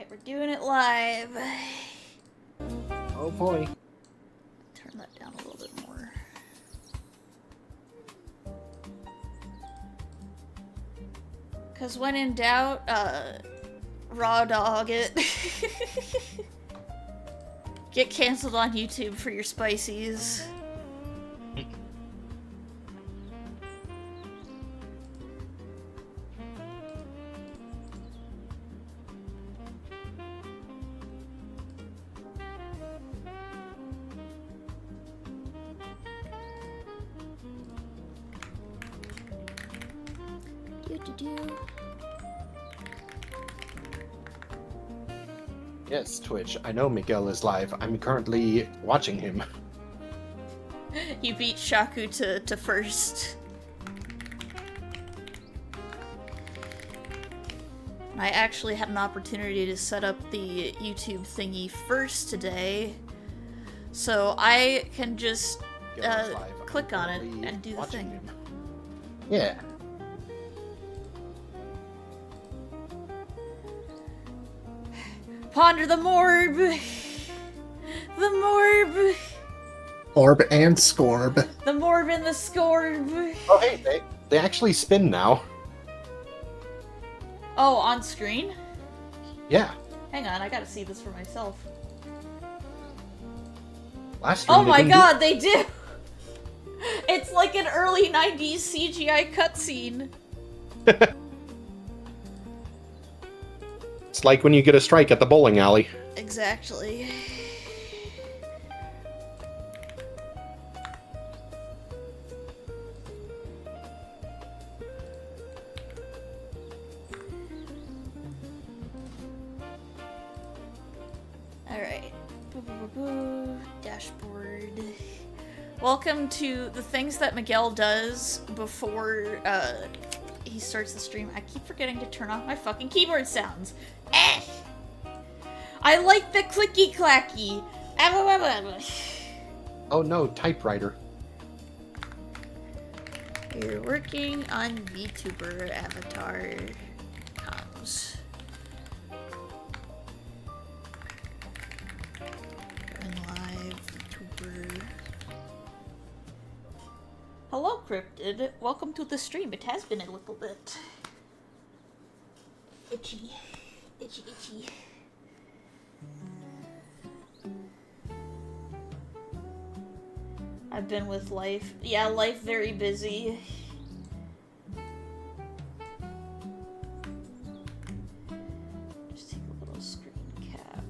Alright, we're doing it live. Oh boy. Turn that down a little bit more. Cause when in doubt, raw dog it. Get canceled on YouTube for your spicies. Yes, Twitch. I know Miguel is live. I'm currently watching him. You beat Shaku to first. I actually had an opportunity to set up the YouTube thingy first today, so I can just click on it and do the thing. Him. Yeah. Ponder the morb! The morb! Orb and Scorb. The morb and the scorb! Oh hey, they actually spin now. Oh, on screen? Yeah. Hang on, I gotta see this for myself. Last stream, Oh my god, they do! It's like an early 90s CGI cutscene. It's like when you get a strike at the bowling alley. Exactly. Alright. Dashboard. Welcome to the things that Miguel does before he starts the stream. I keep forgetting to turn off my fucking keyboard sounds. Eh! I like the clicky clacky. Oh no, typewriter. You're working on VTuber avatar comms. Going live, VTuber. Hello, Cryptid. Welcome to the stream. It has been a little bit itchy. Itchy, itchy. I've been with life. Yeah, life very busy. Just take a little screen cap.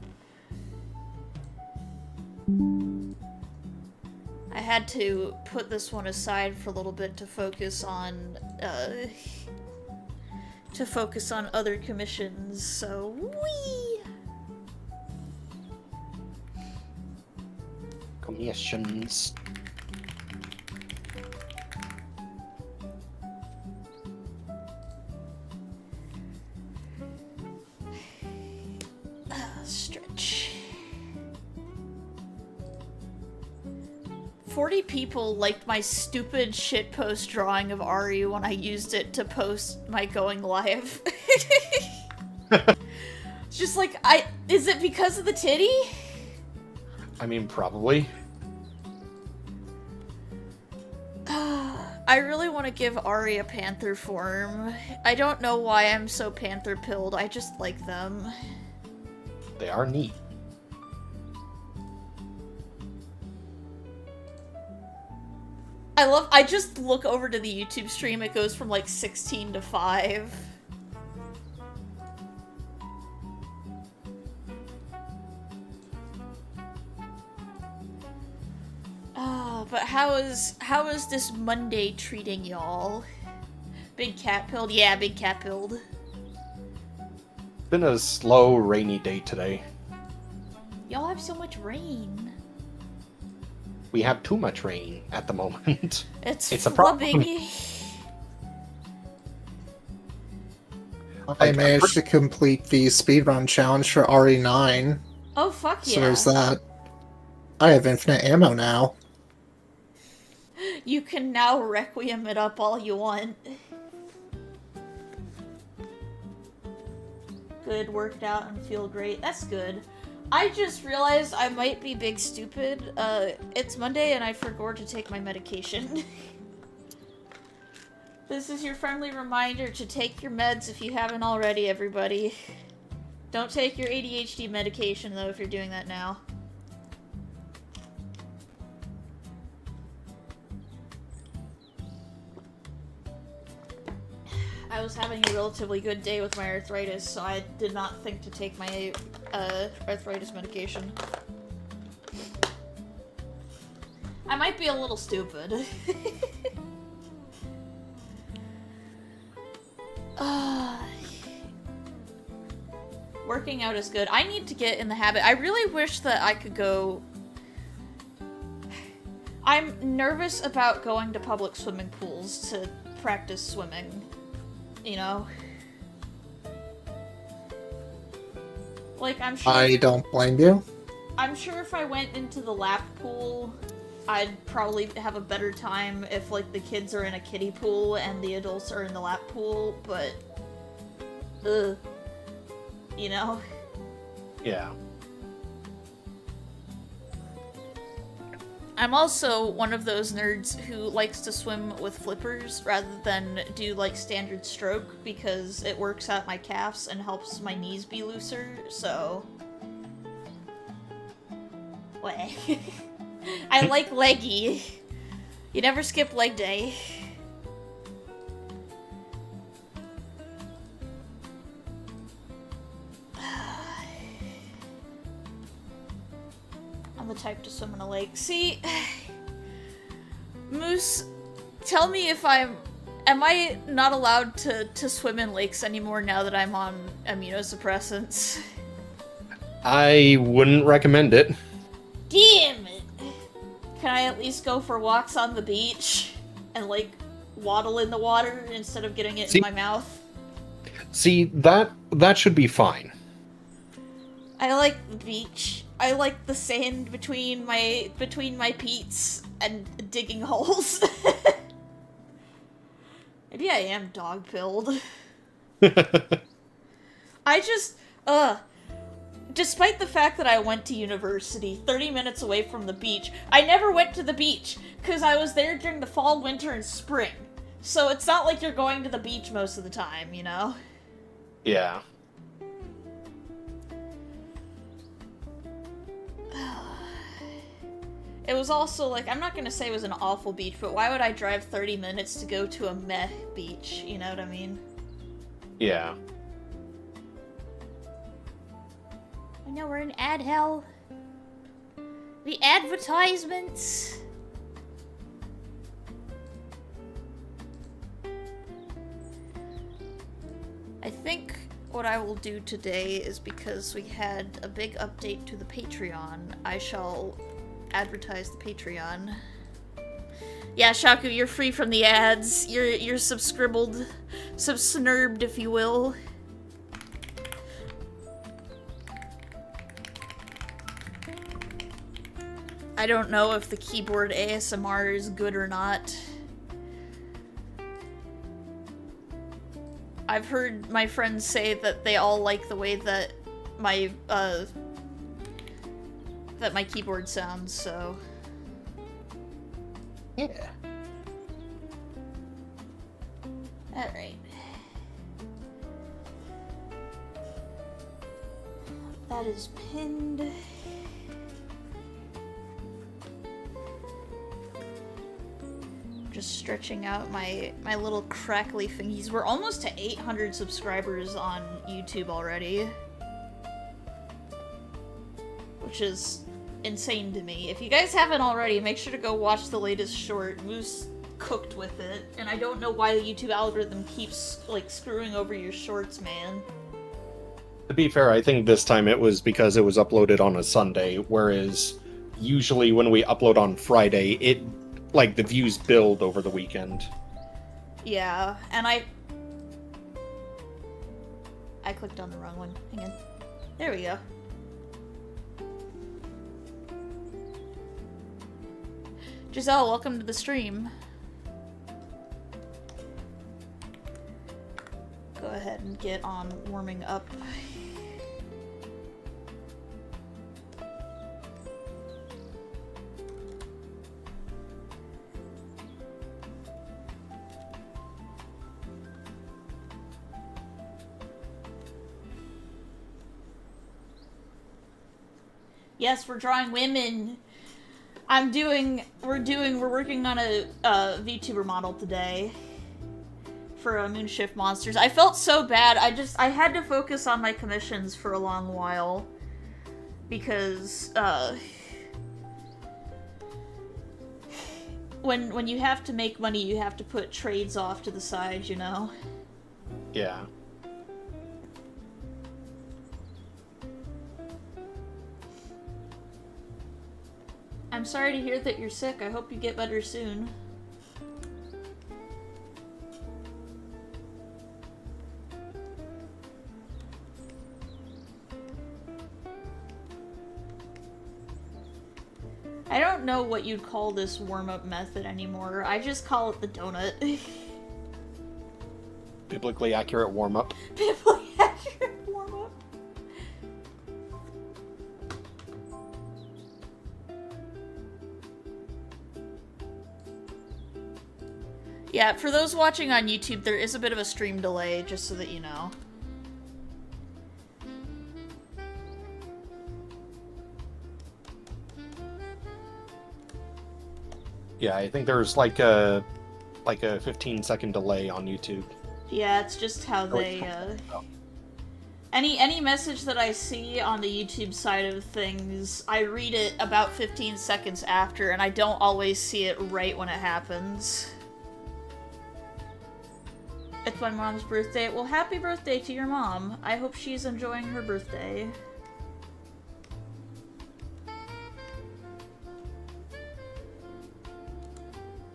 I had to put this one aside for a little bit to focus on other commissions, so whee! Commissions. Stretch. 40 people liked my stupid shitpost drawing of Ari when I used it to post my going live. It's just like, is it because of the titty? I mean, probably. I really want to give Ari a panther form. I don't know why I'm so panther-pilled, I just like them. They are neat. I just look over to the YouTube stream, it goes from like 16 to 5. But how is this Monday treating y'all? Big cat pilled? Yeah, big cat pilled. Been a slow, rainy day today. Y'all have so much rain. We have too much rain at the moment. It's a problem. I managed to complete the speedrun challenge for RE9. Oh, fuck yeah. So there's that. I have infinite ammo now. You can now Requiem it up all you want. Good, worked out and feel great. That's good. I just realized I might be big stupid. It's Monday and I forgot to take my medication. This is your friendly reminder to take your meds if you haven't already, everybody. Don't take your ADHD medication, though, if you're doing that now. I was having a relatively good day with my arthritis, so I did not think to take my arthritis medication. I might be a little stupid. Working out is good. I need to get in the habit. I really wish that I could go... I'm nervous about going to public swimming pools to practice swimming. You know? Like, I'm sure... I don't blame you. I'm sure if I went into the lap pool, I'd probably have a better time if, like, the kids are in a kiddie pool and the adults are in the lap pool, but... Ugh. You know? Yeah. I'm also one of those nerds who likes to swim with flippers rather than do, like, standard stroke because it works out my calves and helps my knees be looser, so... What? I like leggy. You never skip leg day. I'm the type to swim in a lake. See, Moose, tell me if am I not allowed to swim in lakes anymore now that I'm on immunosuppressants? I wouldn't recommend it. Damn it! Can I at least go for walks on the beach and, like, waddle in the water instead of getting it in my mouth? See, that should be fine. I like the beach. I like the sand between my peats and digging holes. Maybe I am dog-pilled. I just, despite the fact that I went to university 30 minutes away from the beach, I never went to the beach because I was there during the fall, winter, and spring. So it's not like you're going to the beach most of the time, you know? Yeah. It was also, like, I'm not gonna say it was an awful beach, but why would I drive 30 minutes to go to a meh beach? You know what I mean? Yeah. I know we're in ad hell. The advertisements. I think what I will do today is because we had a big update to the Patreon, I shall advertise the Patreon. Yeah, Shaku, you're free from the ads. You're subscribbled, subsnurbed, if you will. I don't know if the keyboard ASMR is good or not. I've heard my friends say that they all like the way that my keyboard sounds, so... Yeah. Alright. That is pinned. Just stretching out my little crackly thingies. We're almost to 800 subscribers on YouTube already. Which is insane to me. If you guys haven't already, make sure to go watch the latest short. Moose cooked with it, and I don't know why the YouTube algorithm keeps, like, screwing over your shorts, man. To be fair, I think this time it was because it was uploaded on a Sunday, whereas usually when we upload on Friday, it, like, the views build over the weekend. Yeah, and I clicked on the wrong one. Hang on. There we go. Giselle, welcome to the stream. Go ahead ahead and get on warming up. Yes, we're drawing women. We're working on a VTuber model today for Moonshift Monsters. I felt so bad. I had to focus on my commissions for a long while because when you have to make money, you have to put trades off to the side, you know? Yeah. I'm sorry to hear that you're sick. I hope you get better soon. I don't know what you'd call this warm-up method anymore. I just call it the donut. Biblically accurate warm-up. Biblically accurate warm-up. Yeah, for those watching on YouTube, there is a bit of a stream delay, just so that you know. Yeah, I think there's like a 15-second delay on YouTube. Yeah, it's just how they, Any message that I see on the YouTube side of things, I read it about 15 seconds after, and I don't always see it right when it happens. It's my mom's birthday. Well, happy birthday to your mom. I hope she's enjoying her birthday.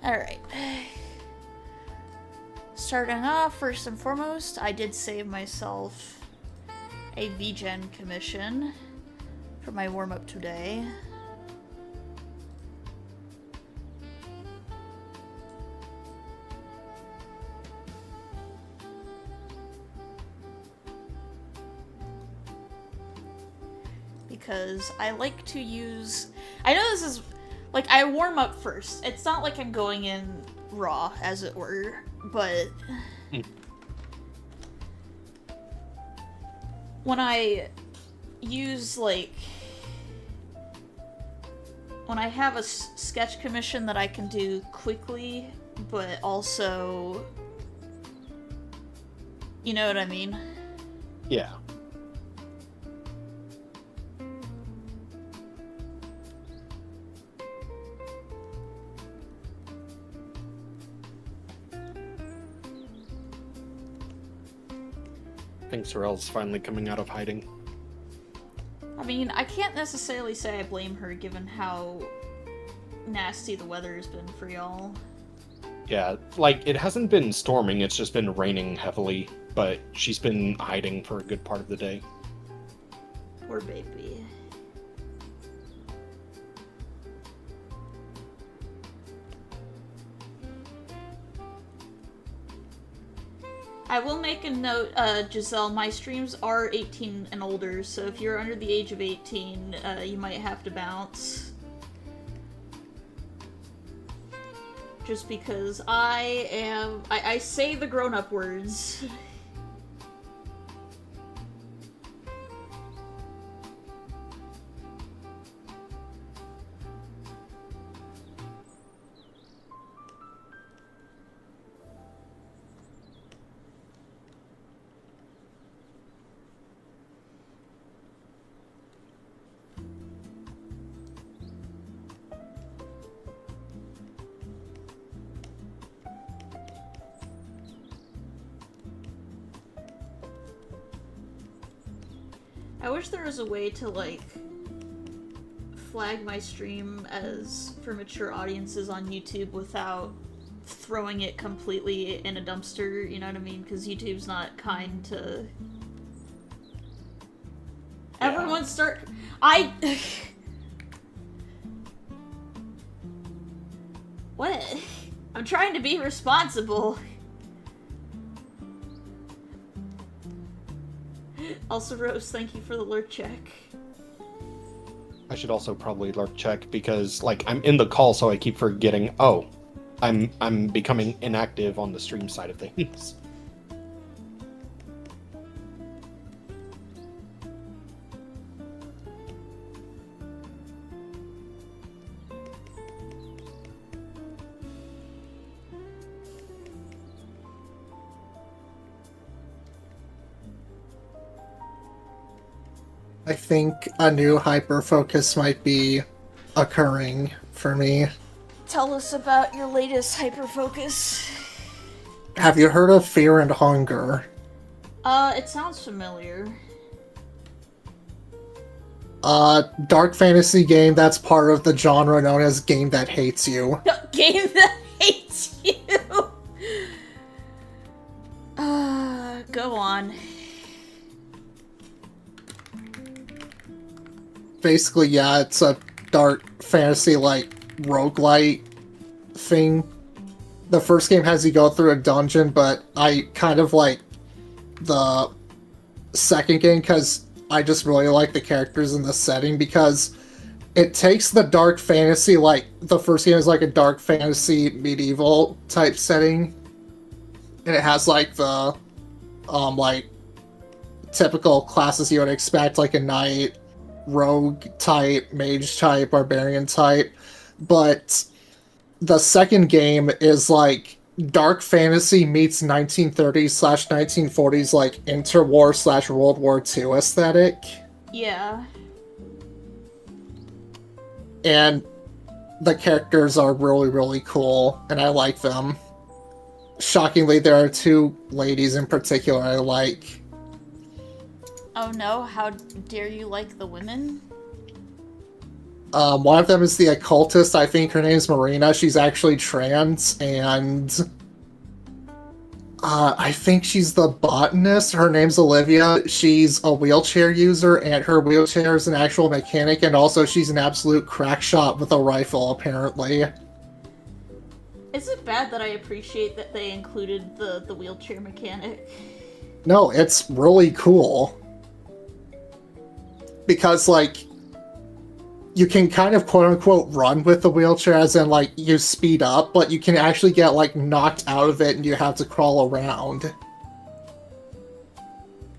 Alright. Starting off, first and foremost, I did save myself a VGen commission for my warm-up today. Because I like to use... I know this is... Like, I warm up first. It's not like I'm going in raw, as it were, but... When I use, like... When I have a sketch commission that I can do quickly, but also... You know what I mean? Yeah. I think Sorel's finally coming out of hiding. I mean, I can't necessarily say I blame her given how nasty the weather has been for y'all. Yeah, like, it hasn't been storming, it's just been raining heavily, but she's been hiding for a good part of the day. Poor baby. I will make a note, Giselle, my streams are 18 and older, so if you're under the age of 18, you might have to bounce. Just because I say the grown-up words. I wish there was a way to, like, flag my stream as for mature audiences on YouTube without throwing it completely in a dumpster, you know what I mean? Because YouTube's not kind to... Yeah. Everyone start... What? I'm trying to be responsible. Also, Rose, thank you for the lurk check. I should also probably lurk check because like I'm in the call, so I keep forgetting. Oh, I'm becoming inactive on the stream side of things. I think a new hyper focus might be occurring for me. Tell us about your latest hyper focus. Have you heard of Fear and Hunger? It sounds familiar. Dark fantasy game that's part of the genre known as Game That Hates You. Game that hates you! Go on. Basically, yeah, it's a dark fantasy, like, roguelite thing. The first game has you go through a dungeon, but I kind of like the second game because I just really like the characters and the setting, because it takes the dark fantasy, like, the first game is like a dark fantasy medieval type setting, and it has, like, the, like, typical classes you would expect, like a knight, rogue type, mage type, barbarian type, but the second game is like dark fantasy meets 1930s/1940s like interwar/World War II aesthetic. Yeah. And the characters are really, really cool, and I like them. Shockingly, there are two ladies in particular I like. Oh no, how dare you like the women? One of them is the occultist. I think her name is Marina. She's actually trans, and I think she's the botanist. Her name's Olivia. She's a wheelchair user, and her wheelchair is an actual mechanic, and also she's an absolute crack shot with a rifle, apparently. Is it bad that I appreciate that they included the wheelchair mechanic? No, it's really cool. Because, like, you can kind of quote-unquote run with the wheelchair, as in, like, you speed up, but you can actually get, like, knocked out of it and you have to crawl around.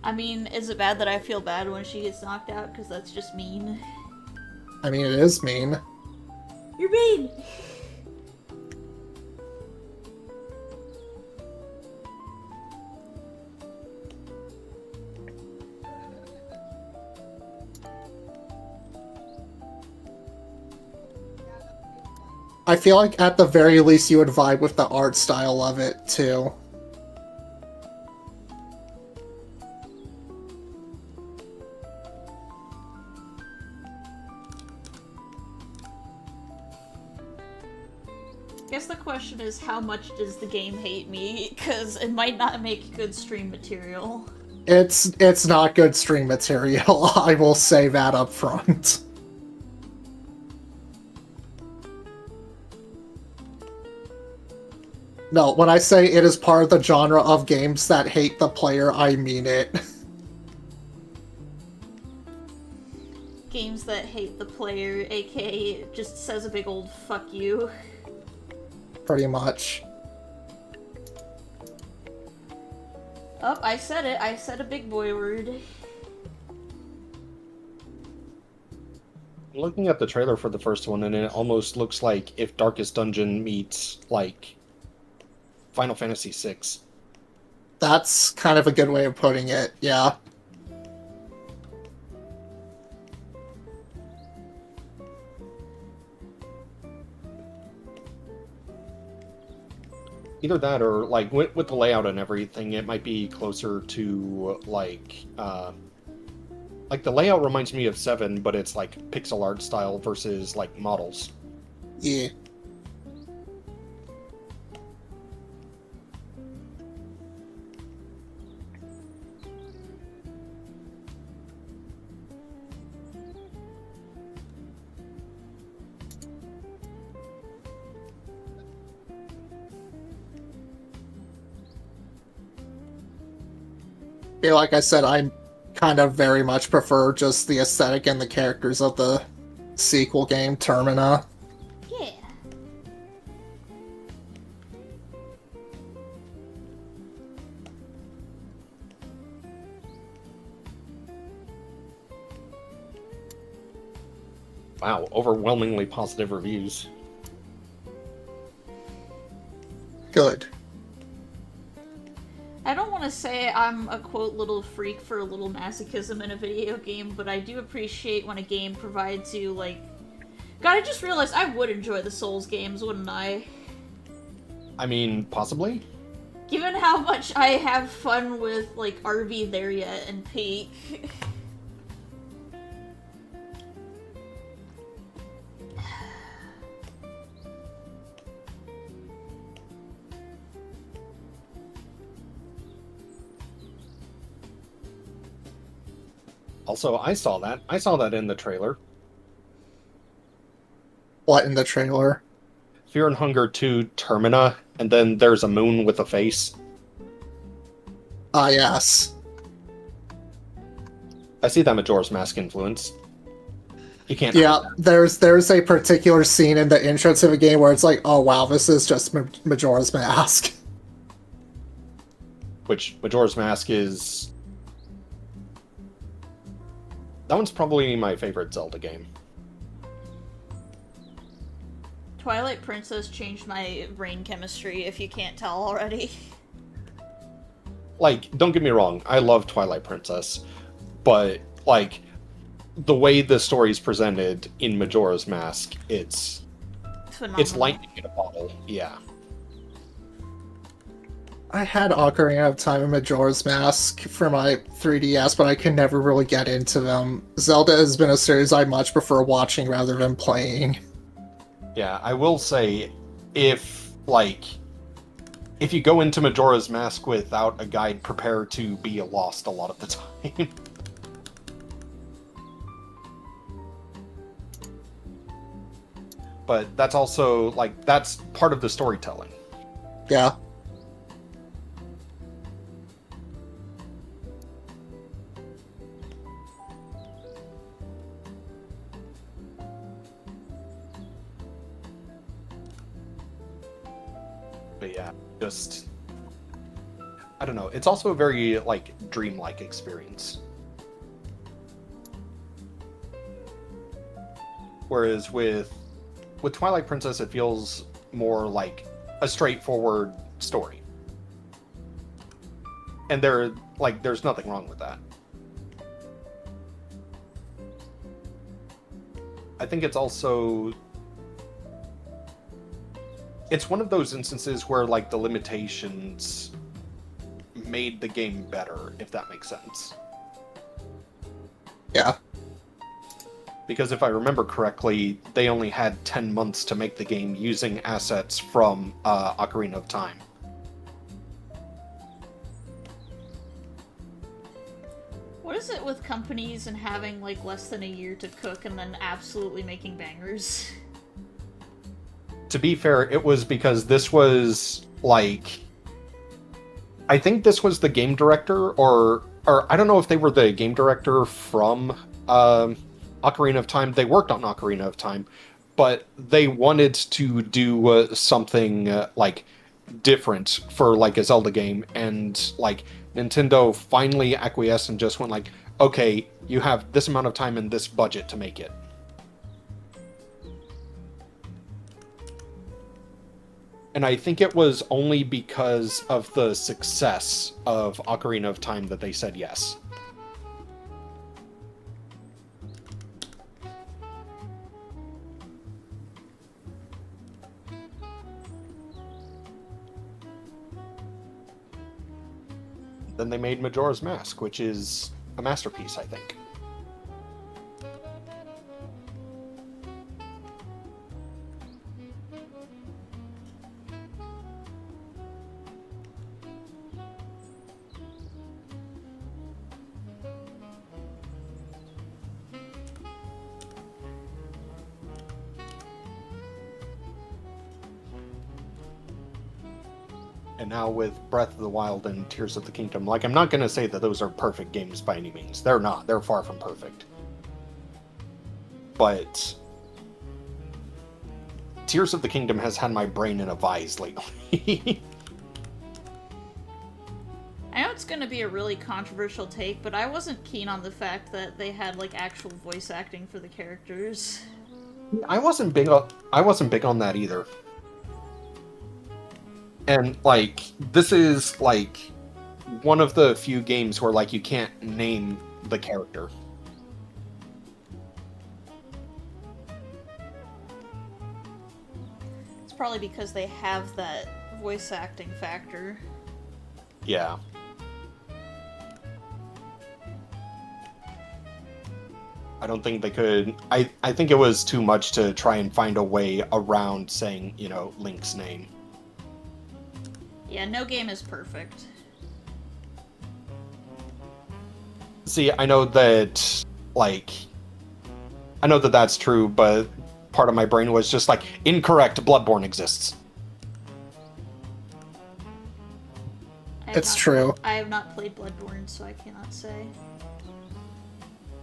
I mean, is it bad that I feel bad when she gets knocked out? Because that's just mean. I mean, it is mean. You're mean! I feel like at the very least you would vibe with the art style of it, too. I guess the question is, how much does the game hate me? Because it might not make good stream material. It's not good stream material, I will say that up front. No, when I say it is part of the genre of games that hate the player, I mean it. Games that hate the player, aka it just says a big old fuck you. Pretty much. Oh, I said it. I said a big boy word. Looking at the trailer for the first one, and it almost looks like if Darkest Dungeon meets, like, Final Fantasy VI. That's kind of a good way of putting it, yeah. Either that or, like, with the layout and everything, it might be closer to, like, the layout reminds me of 7, but it's, like, pixel art style versus, like, models. Yeah. Yeah, like I said, I'm kind of very much prefer just the aesthetic and the characters of the sequel game, Termina. Yeah. Wow, overwhelmingly positive reviews. Good. I don't want to say I'm a quote little freak for a little masochism in a video game, but I do appreciate when a game provides you, like... God, I just realized I would enjoy the Souls games, wouldn't I? I mean, possibly? Given how much I have fun with, like, RV There Yet and Peak. Also, I saw that. I saw that in the trailer. What in the trailer? Fear and Hunger 2 Termina, and then there's a moon with a face. Ah, yes. I see that Majora's Mask influence. You can't. Yeah, there's a particular scene in the intro to the game where it's like, oh wow, this is just Majora's Mask. Which Majora's Mask is... That one's probably my favorite Zelda game. Twilight Princess changed my brain chemistry, if you can't tell already. Like, don't get me wrong, I love Twilight Princess, but, like, the way the story's presented in Majora's Mask, it's lightning in a bottle, yeah. I had Ocarina of Time and Majora's Mask for my 3DS, but I can never really get into them. Zelda has been a series I much prefer watching rather than playing. Yeah, I will say, if you go into Majora's Mask without a guide, prepare to be lost a lot of the time. But that's also, like, that's part of the storytelling. Yeah. But yeah, just... I don't know. It's also a very, like, dreamlike experience. Whereas with Twilight Princess, it feels more like a straightforward story. And there's nothing wrong with that. I think it's also... It's one of those instances where, like, the limitations made the game better, if that makes sense. Yeah. Because if I remember correctly, they only had 10 months to make the game using assets from Ocarina of Time. What is it with companies and having, like, less than a year to cook and then absolutely making bangers? To be fair, it was because this was, like... I think this was the game director, or I don't know if they were the game director from Ocarina of Time. They worked on Ocarina of Time, but they wanted to do something, like, different for, like, a Zelda game, and, like, Nintendo finally acquiesced and just went like, okay, you have this amount of time and this budget to make it. And I think it was only because of the success of Ocarina of Time that they said yes. Then they made Majora's Mask, which is a masterpiece, I think. and now with Breath of the Wild and Tears of the Kingdom, like, I'm not going to say that those are perfect games by any means. They're not. They're far from perfect. But Tears of the Kingdom has had my brain in a vise lately. I know it's gonna be a really controversial take, but I wasn't keen on the fact that they had, like, actual voice acting for the characters. I wasn't big on that either. And, like, this is, like, one of the few games where, like, you can't name the character. It's probably because they have that voice acting factor. Yeah. I don't think they could... I think it was too much to try and find a way around saying, you know, Link's name. Yeah, no game is perfect. See, I know that, like... I know that that's true, but part of my brain was just like, incorrect, Bloodborne exists. It's true. I have not played Bloodborne, so I cannot say.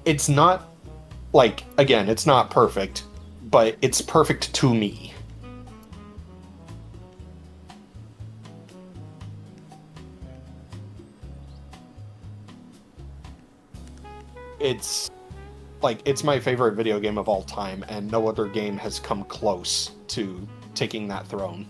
It's not... Like, again, it's not perfect, but it's perfect to me. It's, like, it's my favorite video game of all time, and no other game has come close to taking that throne.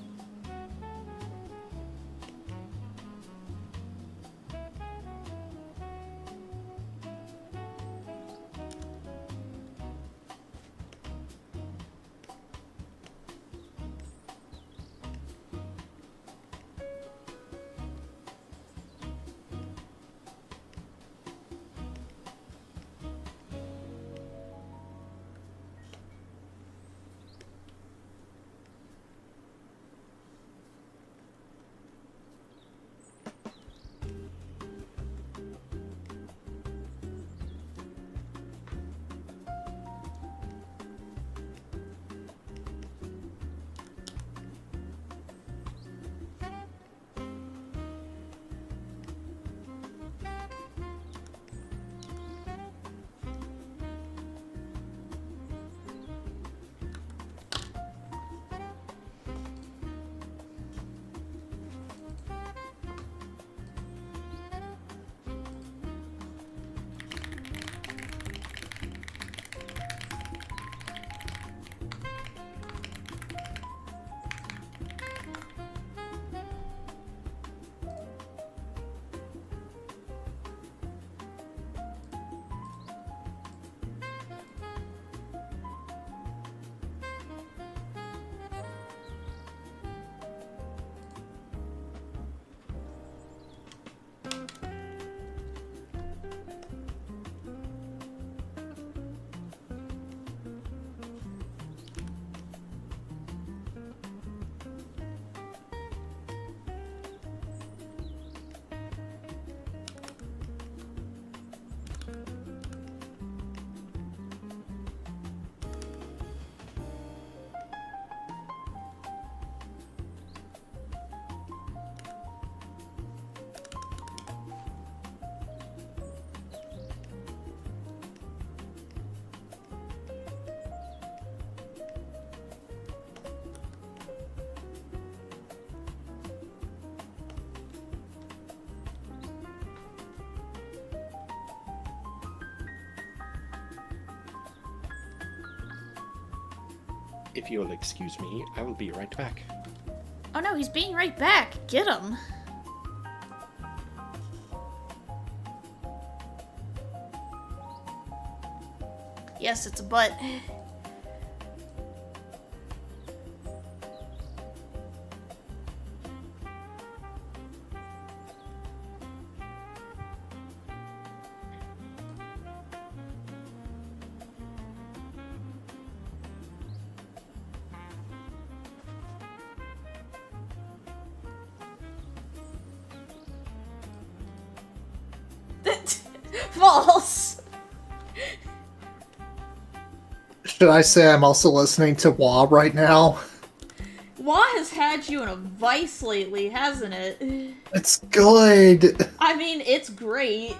If you'll excuse me, I will be right back. Oh no, he's being right back. Get him. Yes, it's a butt. False. Should I say I'm also listening to WoW right now? WoW WoW has had you in a vice lately, hasn't it? It's good. I mean, it's great.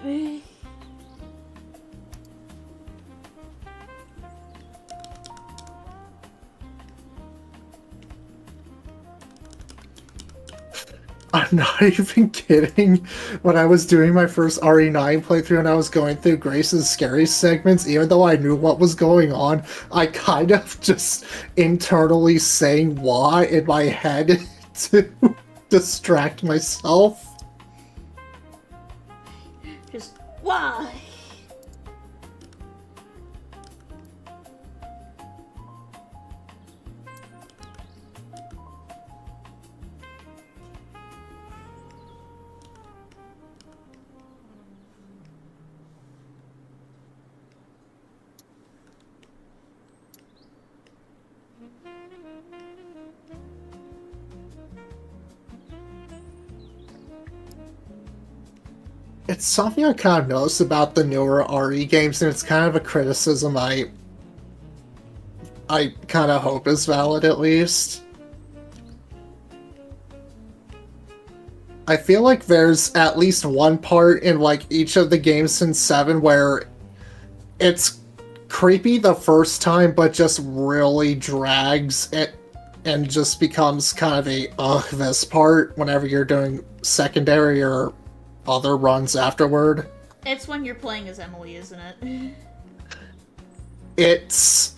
I'm not even kidding. When I was doing my first RE9 playthrough and I was going through Grace's scary segments, even though I knew what was going on, I kind of just internally saying "why" in my head to distract myself. Just, why? It's something I kind of noticed about the newer RE games, and it's kind of a criticism I kind of hope is valid, at least. I feel like there's at least one part in like each of the games since 7 where it's creepy the first time, but just really drags it and just becomes kind of a this part whenever you're doing secondary or other runs afterward. It's when you're playing as Emily, isn't it? It's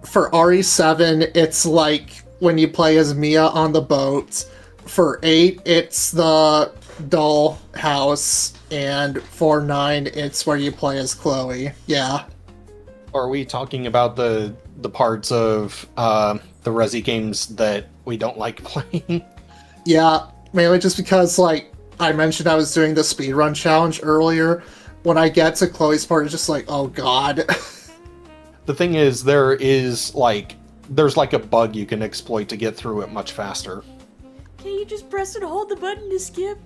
for RE7, it's like when you play as Mia on the boat. For 8, it's the doll house, and for 9, it's where you play as Chloe. Yeah. Are we talking about the parts of the Resi games that we don't like playing? Yeah, mainly just because, like, I mentioned I was doing the speedrun challenge earlier. When I get to Chloe's part, it's just like, oh god. The thing is, there's like a bug you can exploit to get through it much faster. Can't you just press and hold the button to skip?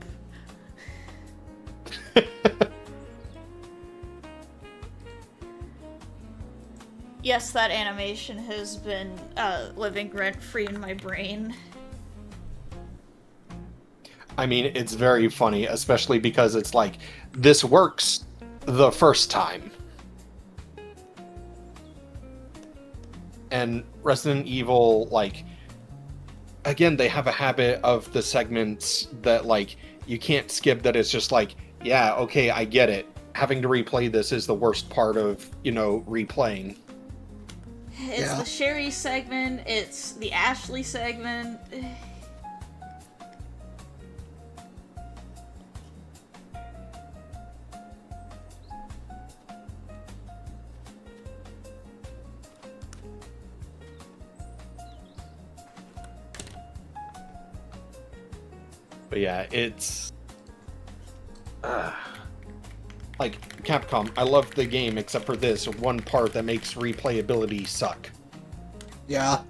Yes, that animation has been living rent-free in my brain. I mean, it's very funny, especially because it's like, this works the first time. And Resident Evil, like, again, they have a habit of the segments that, like, you can't skip, that it's just like, yeah, okay, I get it. Having to replay this is the worst part of, replaying. It's the Sherry segment, it's the Ashley segment. But yeah, it's... like, Capcom, I love the game except for this one part that makes replayability suck. Yeah.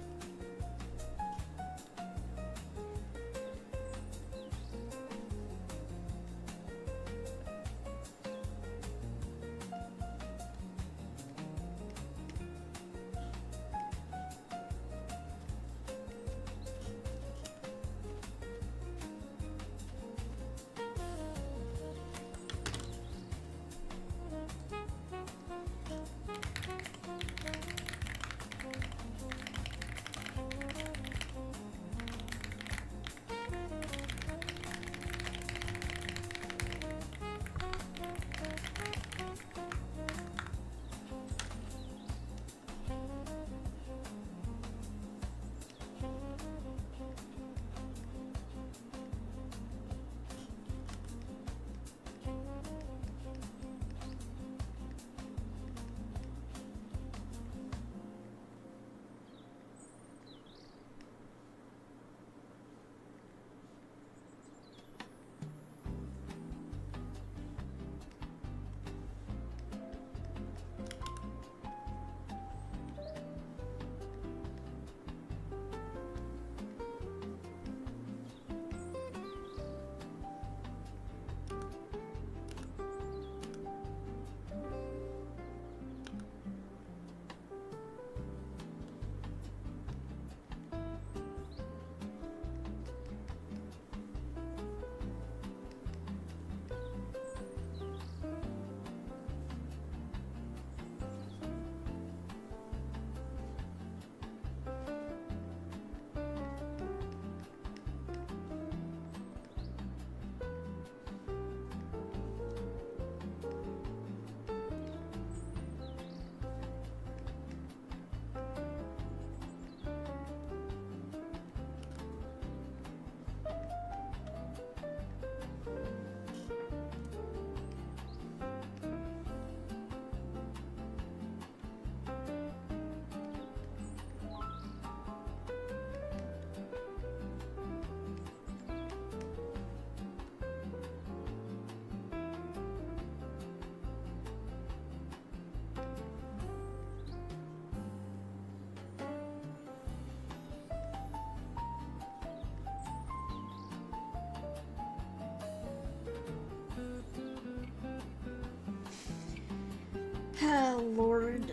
Oh, Lord.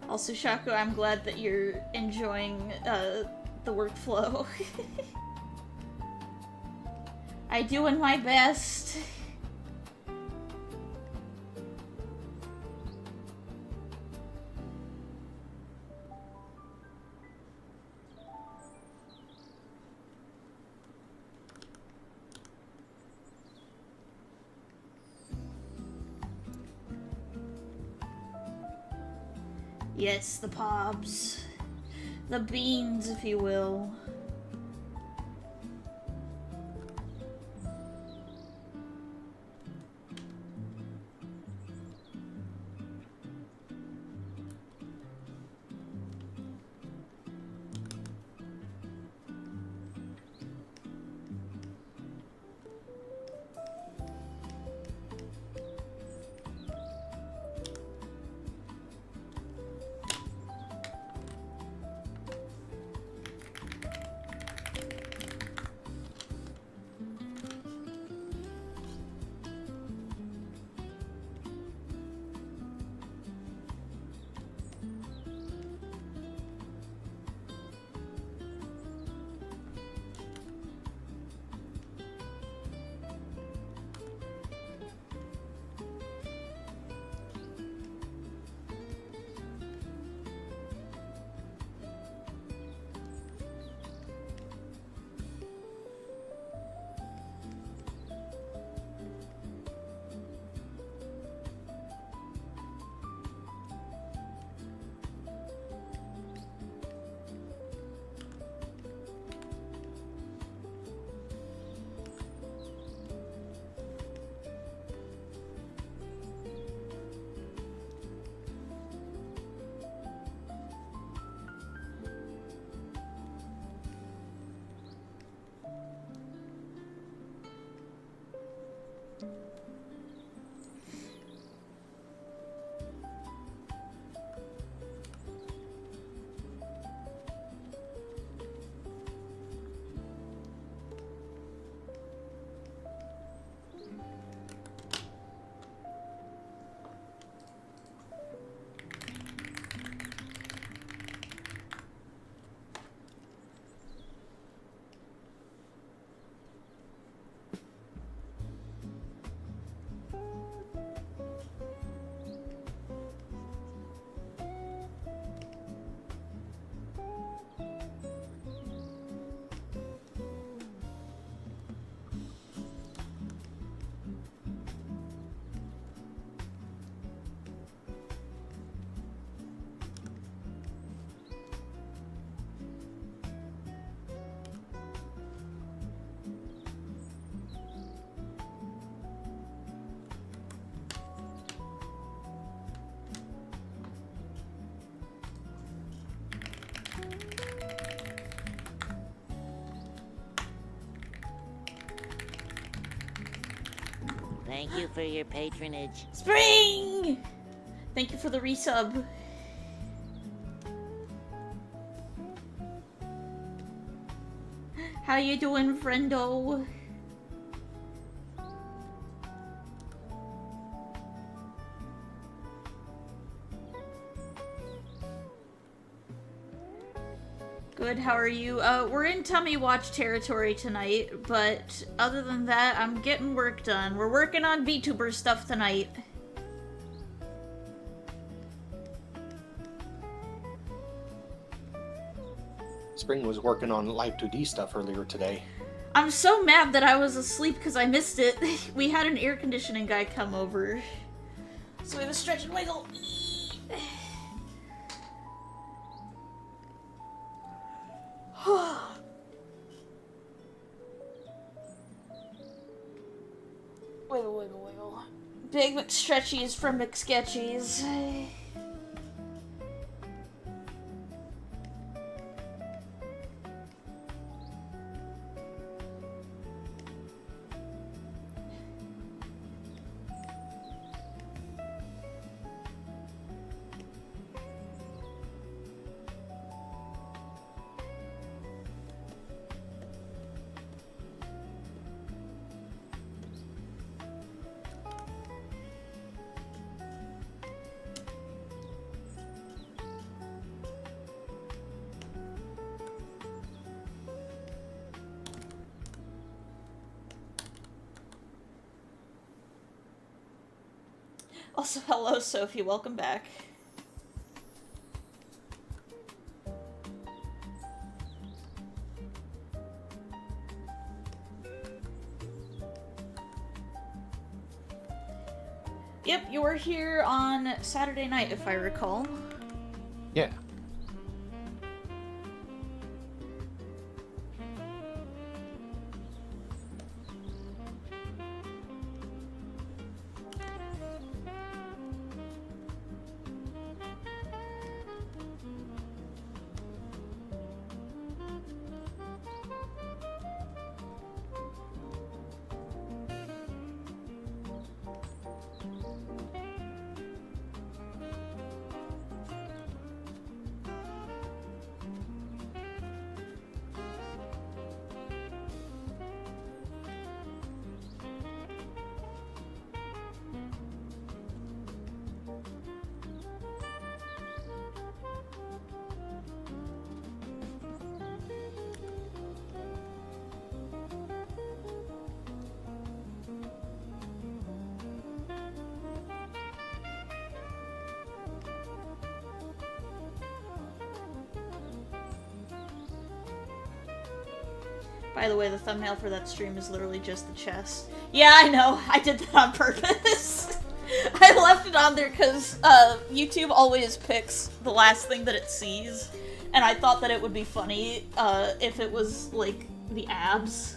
Also, Shaco, I'm glad that you're enjoying the workflow. I doing my best. Yes, the pobs. The beans, if you will. Thank you for your patronage. Spring! Thank you for the resub. How you doing, friendo? Good, how are you? We're in Tummy Watch territory tonight, but other than that, I'm getting work done. We're working on VTuber stuff tonight. Spring was working on Live 2D stuff earlier today. I'm so mad that I was asleep because I missed it. We had an air conditioning guy come over. So we have a stretch and wiggle. Wiggle, wiggle, wiggle. Big McStretchies from McSketchies. Also, hello, Sophie. Welcome back. Yep, you were here on Saturday night, if I recall. Yeah. By the way, the thumbnail for that stream is literally just the chest. Yeah, I know. I did that on purpose. I left it on there because YouTube always picks the last thing that it sees. And I thought that it would be funny if it was, like, the abs.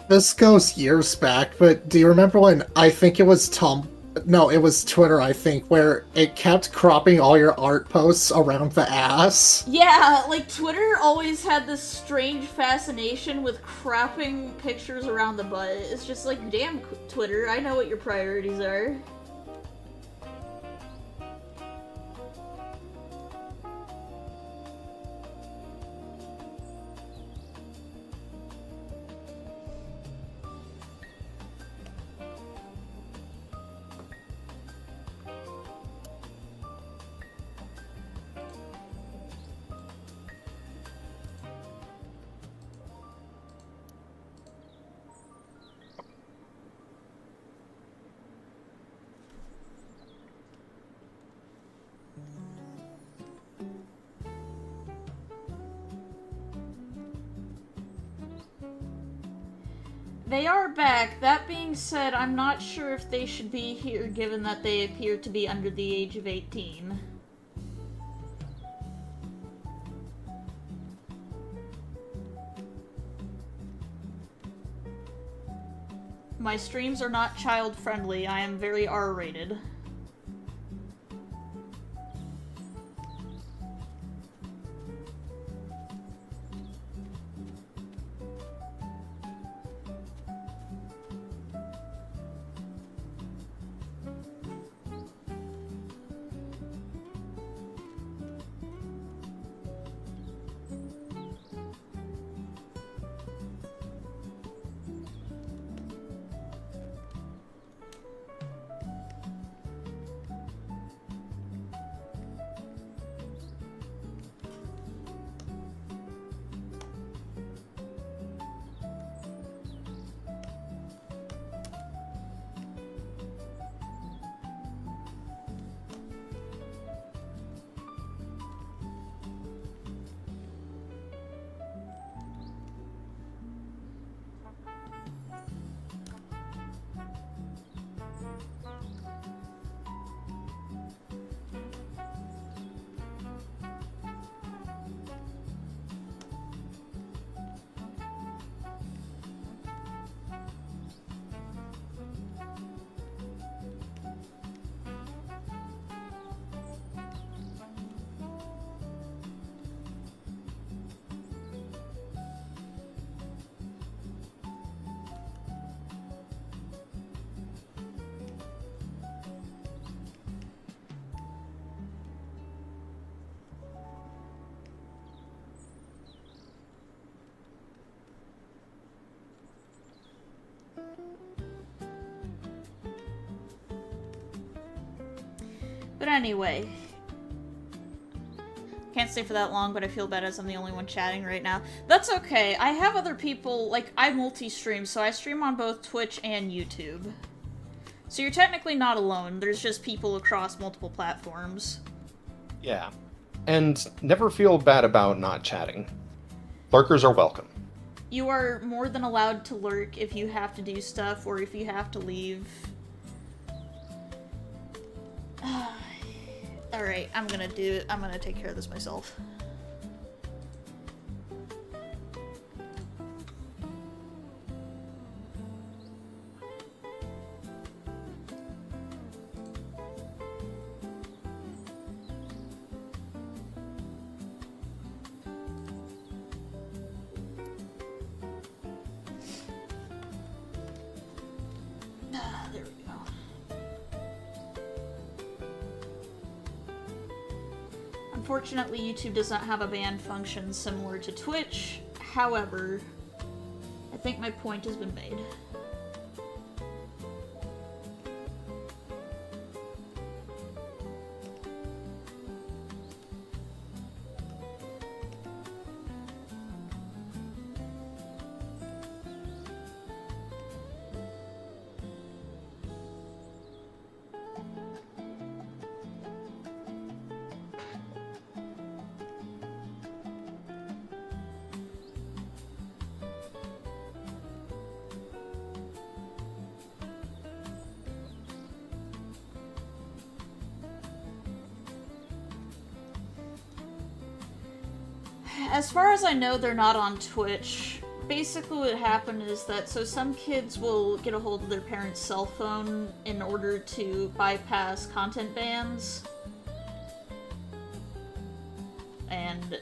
This goes years back, but do you remember when, I think it was no, it was Twitter, I think, where it kept cropping all your art posts around the ass? Yeah, like, Twitter always had this strange fascination with cropping pictures around the butt. It's just like, damn, Twitter, I know what your priorities are. They are back. That being said, I'm not sure if they should be here given that they appear to be under the age of 18. My streams are not child-friendly. I am very R-rated. But anyway. can't stay for that long, but I feel bad as I'm the only one chatting right now. That's okay. I have other people, like, I multi-stream, so I stream on both Twitch and YouTube. So you're technically not alone. There's just people across multiple platforms. Yeah. And never feel bad about not chatting. Lurkers are welcome. You are more than allowed to lurk if you have to do stuff or if you have to leave. Alright, I'm gonna take care of this myself. There we go. Unfortunately, YouTube does not have a ban function similar to Twitch. However, I think my point has been made. As far as I know, they're not on Twitch. Basically what happened is that, so some kids will get a hold of their parents' cell phone in order to bypass content bans. And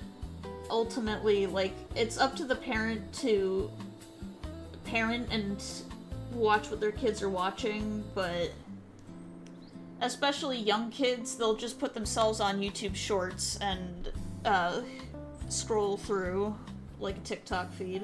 ultimately, like, it's up to the parent to parent and watch what their kids are watching, but especially young kids, they'll just put themselves on YouTube Shorts and, scroll through like a TikTok feed.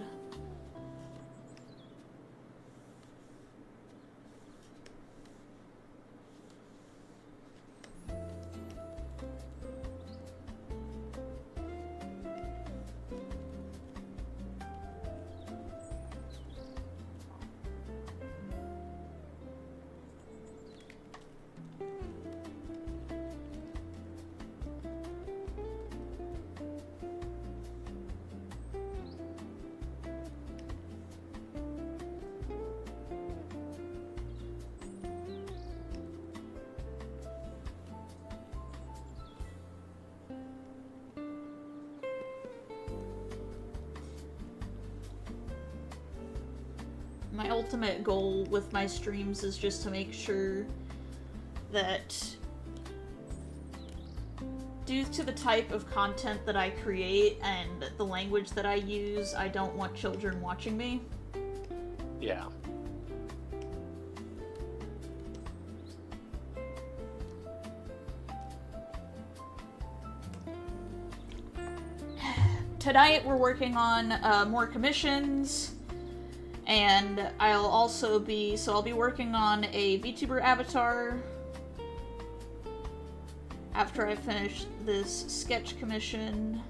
My ultimate goal with my streams is just to make sure that, due to the type of content that I create and the language that I use, I don't want children watching me. Yeah. Tonight we're working on more commissions. And I'll be working on a VTuber avatar after I finish this sketch commission.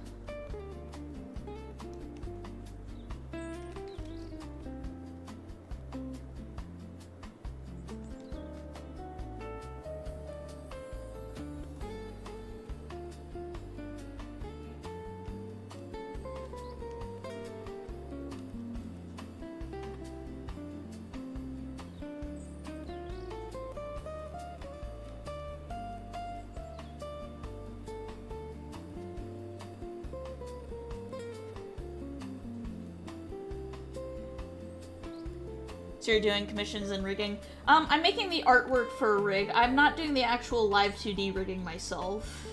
So you're doing commissions and rigging. I'm making the artwork for a rig. I'm not doing the actual live 2D rigging myself.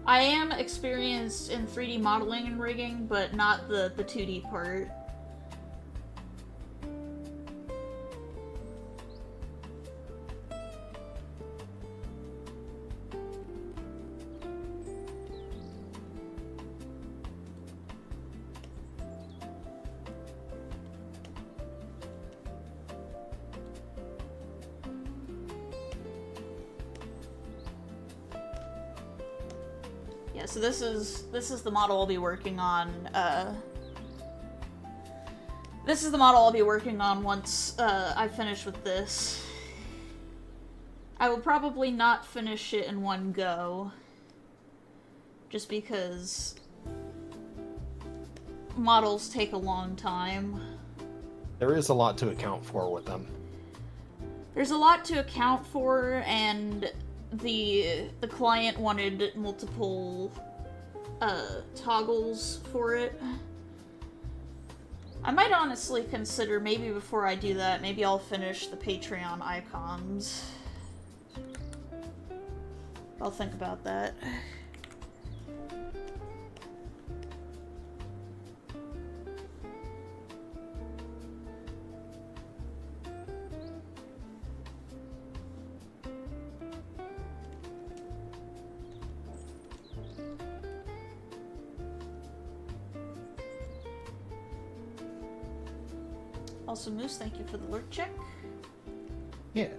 I am experienced in 3D modeling and rigging, but not the 2D part. so this is the model I'll be working on. This is the model I'll be working on once I finish with this. I will probably not finish it in one go, just because models take a long time. There is a lot to account for with them. There's a lot to account for, and the client wanted multiple toggles for it. I might honestly consider, maybe before I do that, maybe I'll finish the Patreon icons. I'll think about that. Also, Moose, thank you for the lurk check. Yeah.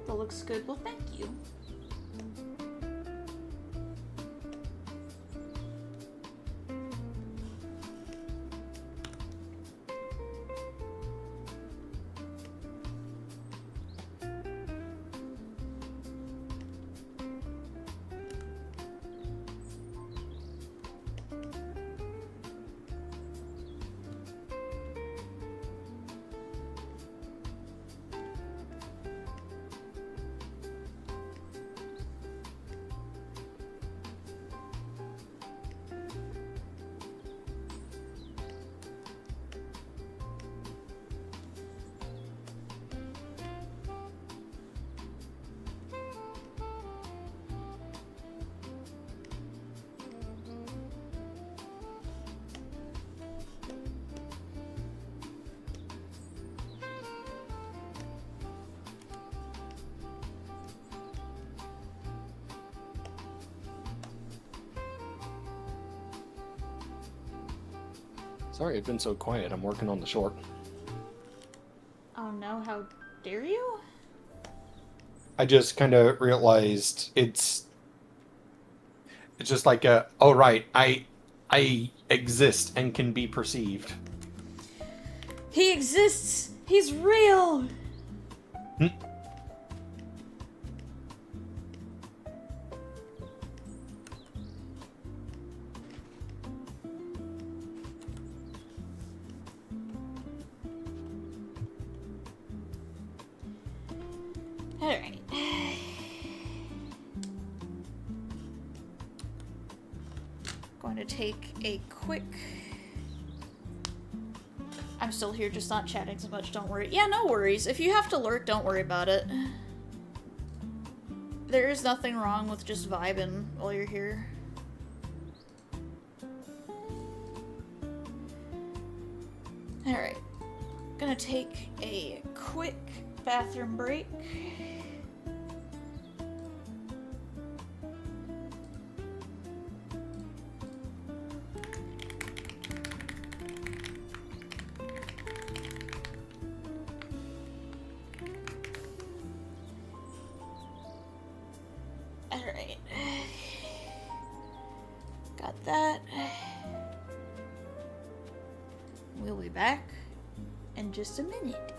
That looks good. Well, thank you. Sorry, I've been so quiet. I'm working on the short. Oh no, how dare you? I just kind of realized it's just like oh right, I exist and can be perceived. He exists! He's real! Alright. Going to take a quick... I'm still here, just not chatting so much, don't worry. Yeah, no worries. If you have to lurk, don't worry about it. There is nothing wrong with just vibing while you're here. Alright. Gonna take a quick bathroom break. Alright. Got that. We'll be back in just a minute.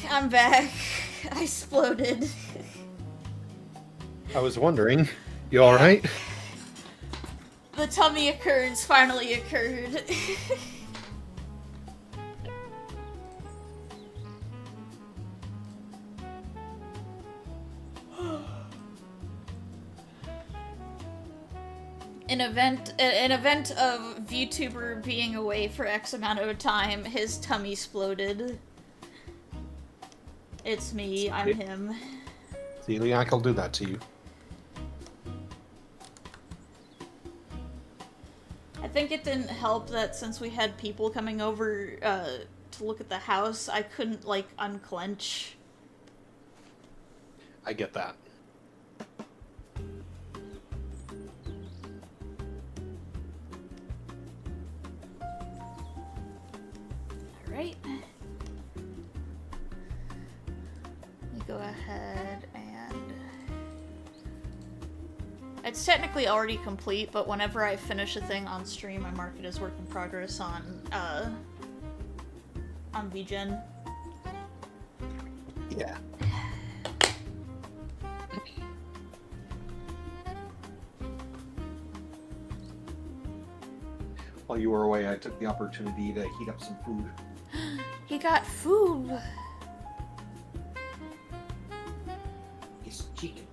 I'm back. I exploded. I was wondering. You alright? The tummy occurrence finally occurred. An event of VTuber being away for X amount of time, his tummy exploded. It's me, I'm him. Celiac will do that to you. I think it didn't help that since we had people coming over to look at the house, I couldn't, like, unclench. I get that. Alright. Let me go ahead and... It's technically already complete, but whenever I finish a thing on stream, I mark it as work in progress on VGen. Yeah. While you were away, I took the opportunity to heat up some food. He got food! It's chicken.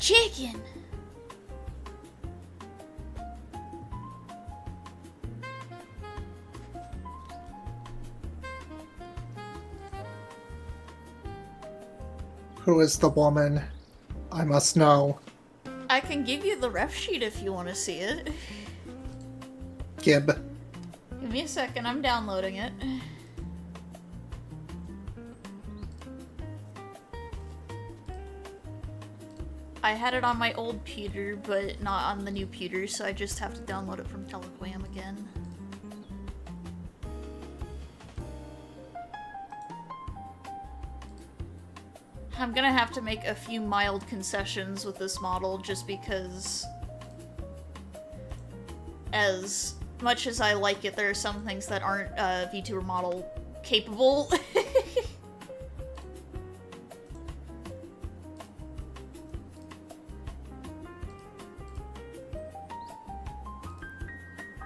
Chicken! Who is the woman? I must know. I can give you the ref sheet if you want to see it. Gib. Give me a second, I'm downloading it. I had it on my old pewter, but not on the new pewter, so I just have to download it from Telegram again. I'm gonna have to make a few mild concessions with this model just because, as much as I like it, there are some things that aren't VTuber model capable.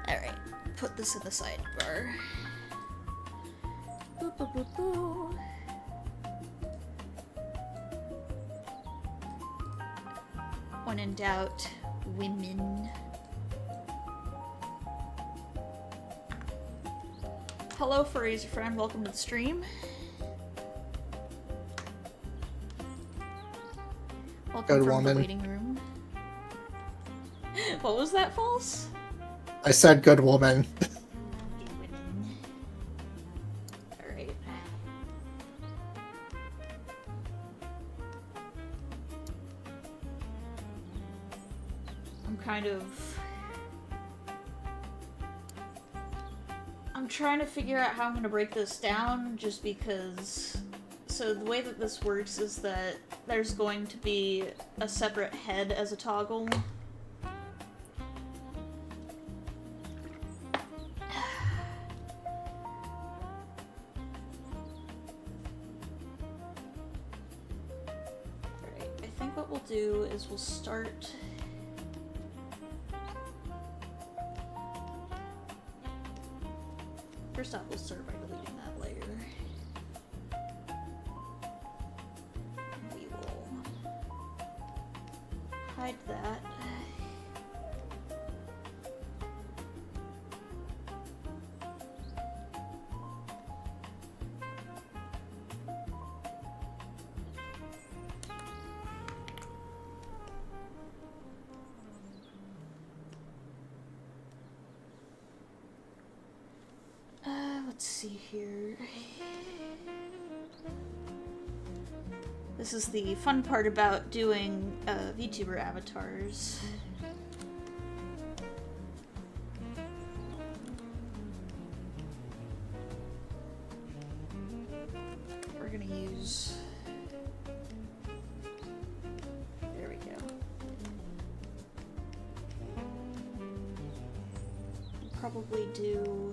Alright, put this in the sidebar. Boo, boo, boo, boo. When in doubt, women. Hello, furries, friend. Welcome to the stream. Welcome Good from woman. the waiting room. What was that, False? I said good woman. Alright. I'm trying to figure out how I'm going to break this down, just because... So the way that this works is that there's going to be a separate head as a toggle. Alright, I think what we'll do is we'll start... First off, we'll start by deleting that layer. We will hide that. Let's see here. This is the fun part about doing VTuber avatars. We're gonna use... There we go. We'll probably do...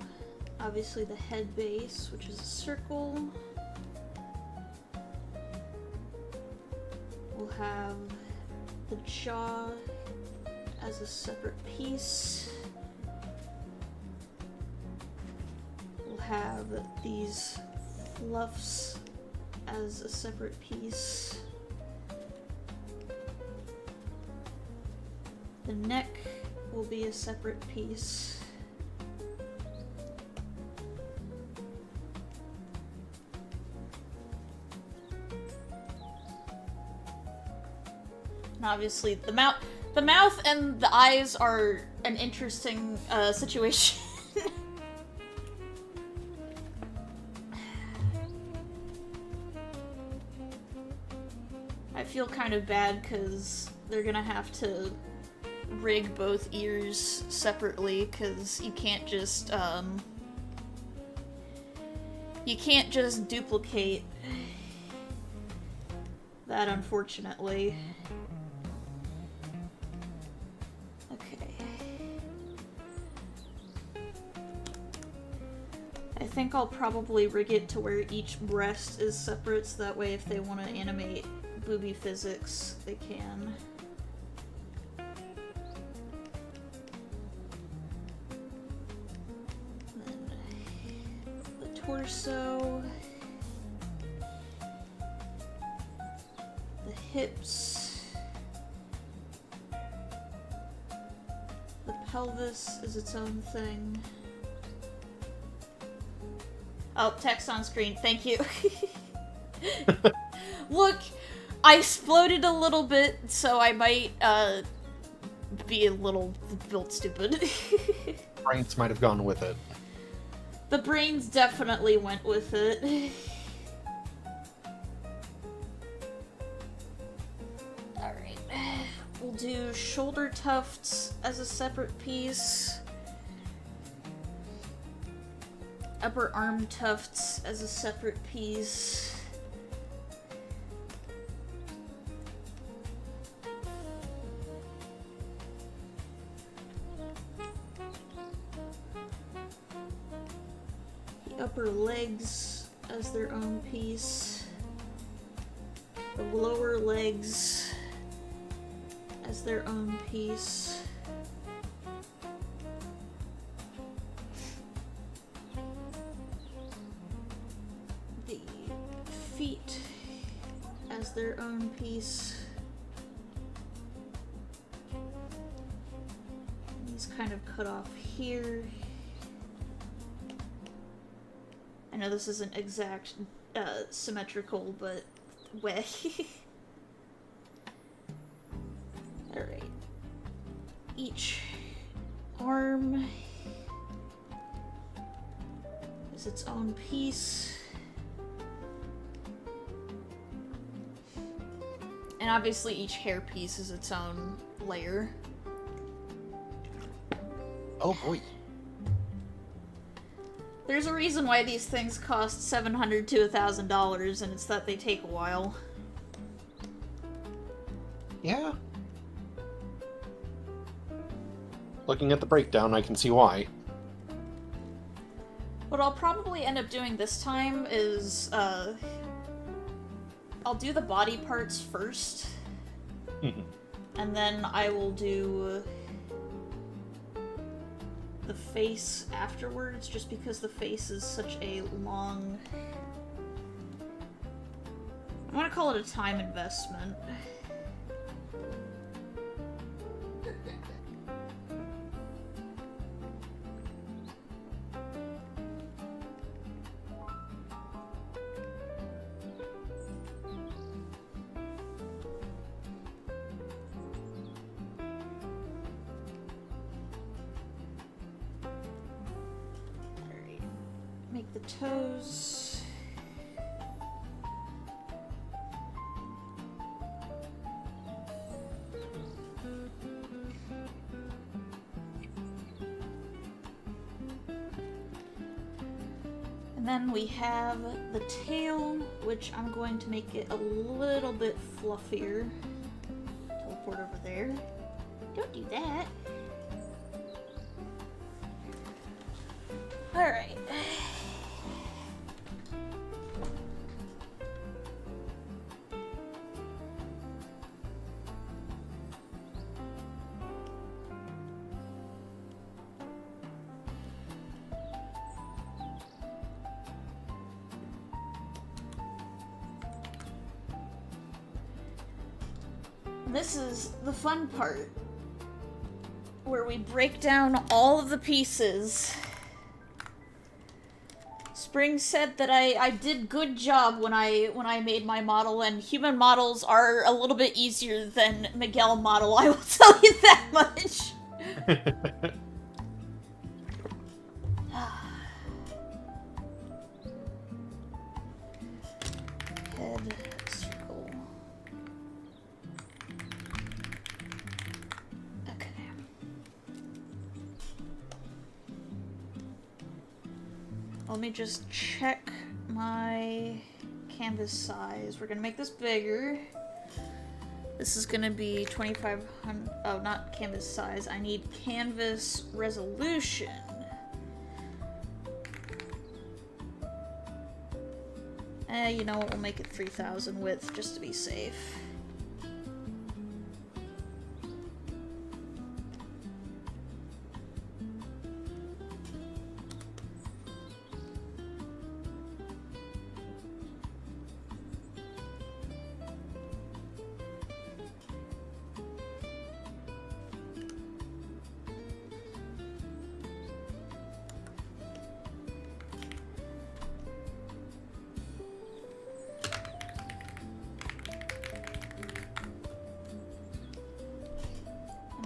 Obviously the head base, which is a circle. We'll have the jaw as a separate piece. We'll have these fluffs as a separate piece. The neck will be a separate piece. And obviously the mouth and the eyes are an interesting situation. I feel kind of bad because they're gonna have to rig both ears separately because you can't just duplicate that, unfortunately. Okay. I think I'll probably rig it to where each breast is separate so that way if they want to animate booby physics, they can. Torso, the hips, the pelvis is its own thing. Oh, text on screen, thank you. Look, I exploded a little bit, so I might be a little built stupid. Brains might have gone with it. The brains definitely went with it. Alright. We'll do shoulder tufts as a separate piece. Upper arm tufts as a separate piece. Upper legs as their own piece, the lower legs as their own piece, the feet as their own piece. These kind of cut off here. I know this isn't exact symmetrical, but way. Alright. Each arm is its own piece. And obviously each hair piece is its own layer. Oh boy. There's a reason why these things cost $700 to $1,000, and it's that they take a while. Yeah. Looking at the breakdown, I can see why. What I'll probably end up doing this time is, I'll do the body parts first, and then I will do the face afterwards, just because the face is such a long... I want to call it a time investment. Make the toes. And then we have the tail, which I'm going to make it a little bit fluffier. Teleport over there. Don't do that. Alright. This is the fun part, where we break down all of the pieces. Spring said that I did good job when I made my model, and human models are a little bit easier than Miguel model, I will tell you that much. Head, circle. Okay. Let me just check my canvas size. We're gonna make this bigger. This is gonna be 2500. Oh, not canvas size. I need canvas resolution. You know what? We'll make it 3000 width just to be safe.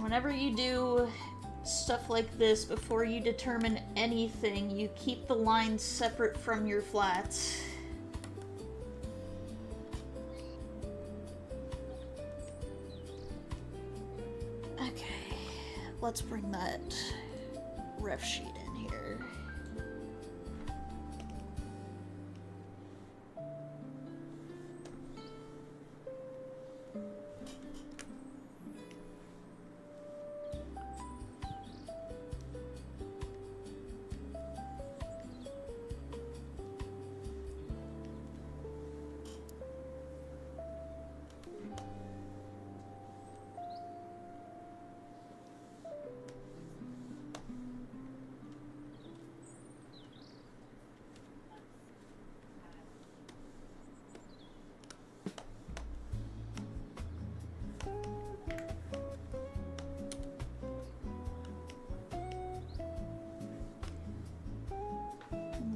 Whenever you do stuff like this, before you determine anything, you keep the lines separate from your flats. Okay, let's bring that ref sheet in here.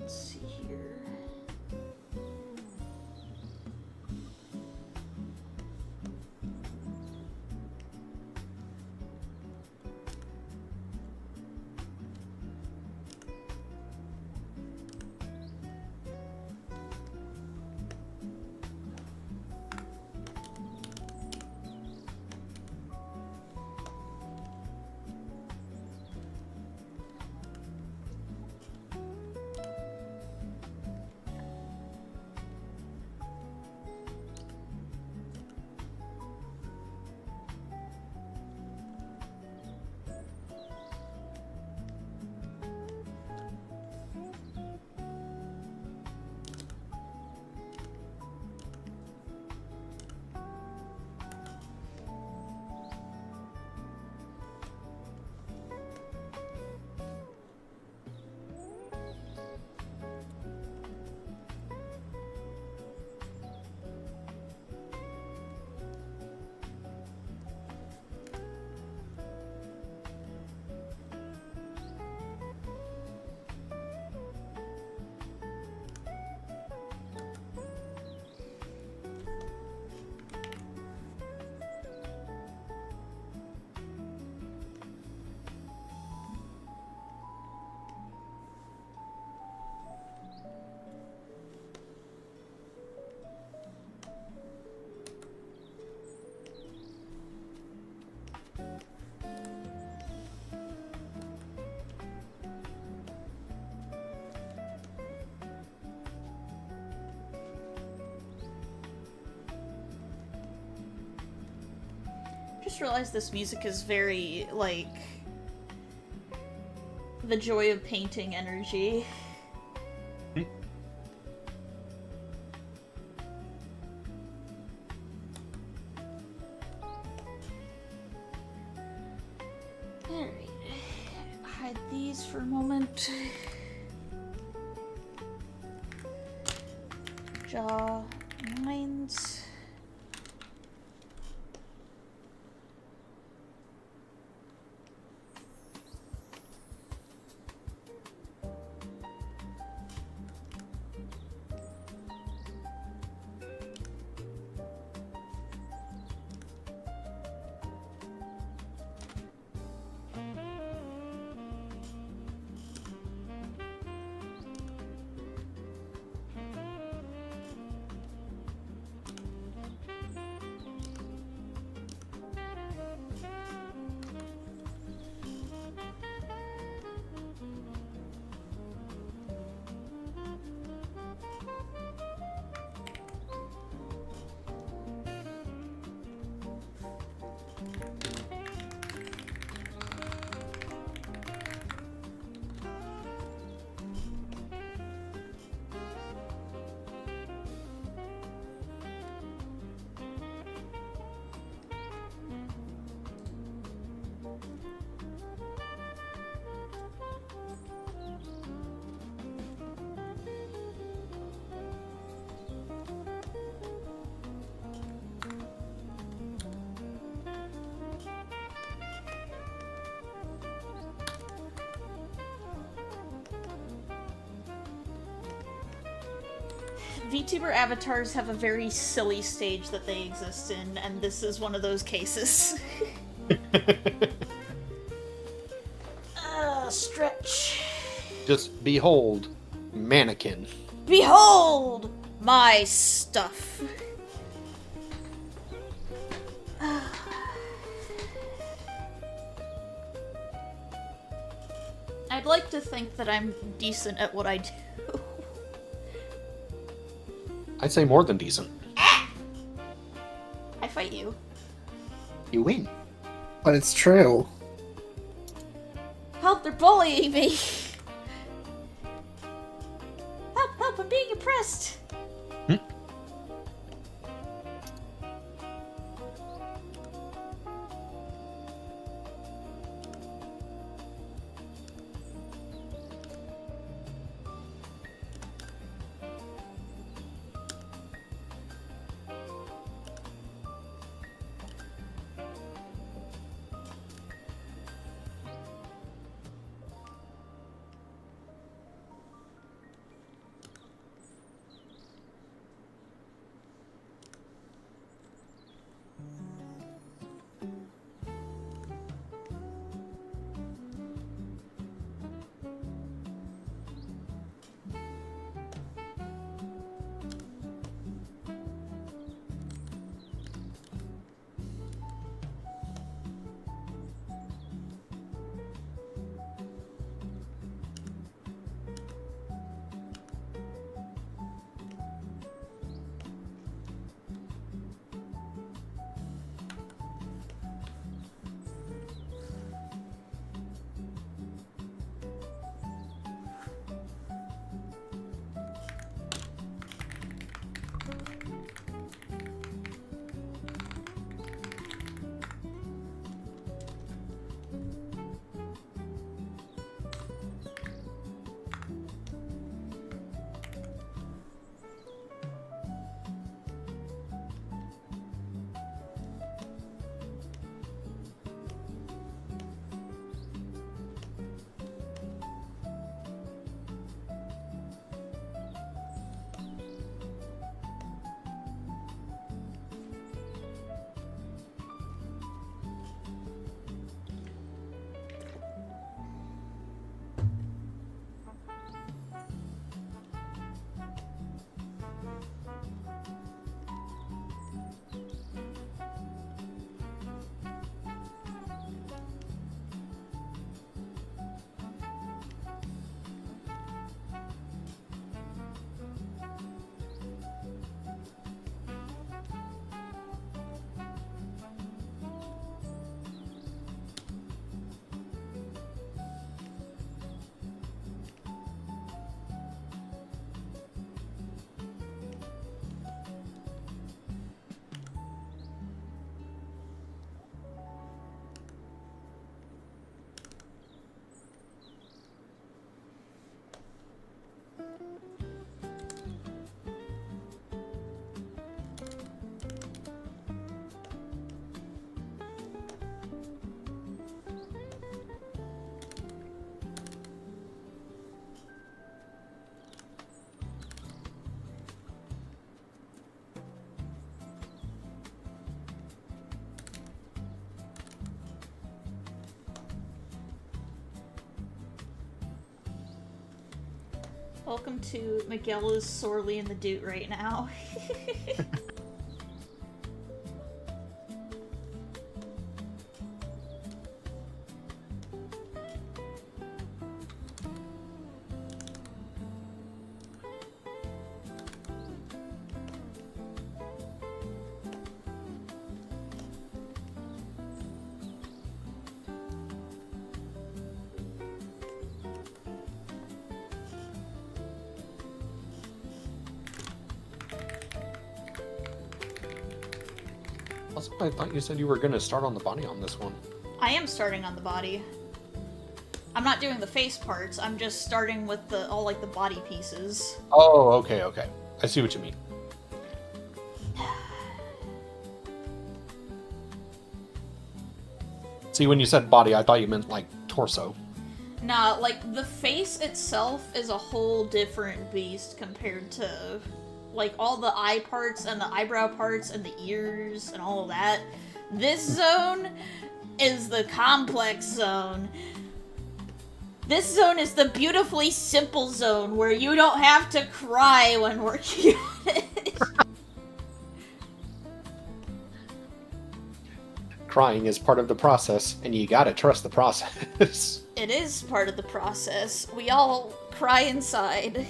Let's see here. Just realized this music is very, like, the joy of painting energy. Alright. Hide these for a moment. Jaw lines. VTuber avatars have a very silly stage that they exist in, and this is one of those cases. Stretch. Just behold, mannequin. Behold my stuff. I'd like to think that I'm decent at what I do. I'd say more than decent. I fight you. You win. But it's true. Help, they're bullying me! Help, help, I'm being oppressed! Welcome to Miguel is sorely in the doot right now. Also, I thought you said you were going to start on the body on this one. I am starting on the body. I'm not doing the face parts, I'm just starting with all like the body pieces. Oh, okay, okay. I see what you mean. See, when you said body, I thought you meant, like, torso. Nah, like, the face itself is a whole different beast compared to like all the eye parts and the eyebrow parts and the ears and all of that. This zone is the complex zone. This zone is the beautifully simple zone where you don't have to cry when working on it. Crying is part of the process, and you gotta trust the process. It is part of the process. We all cry inside.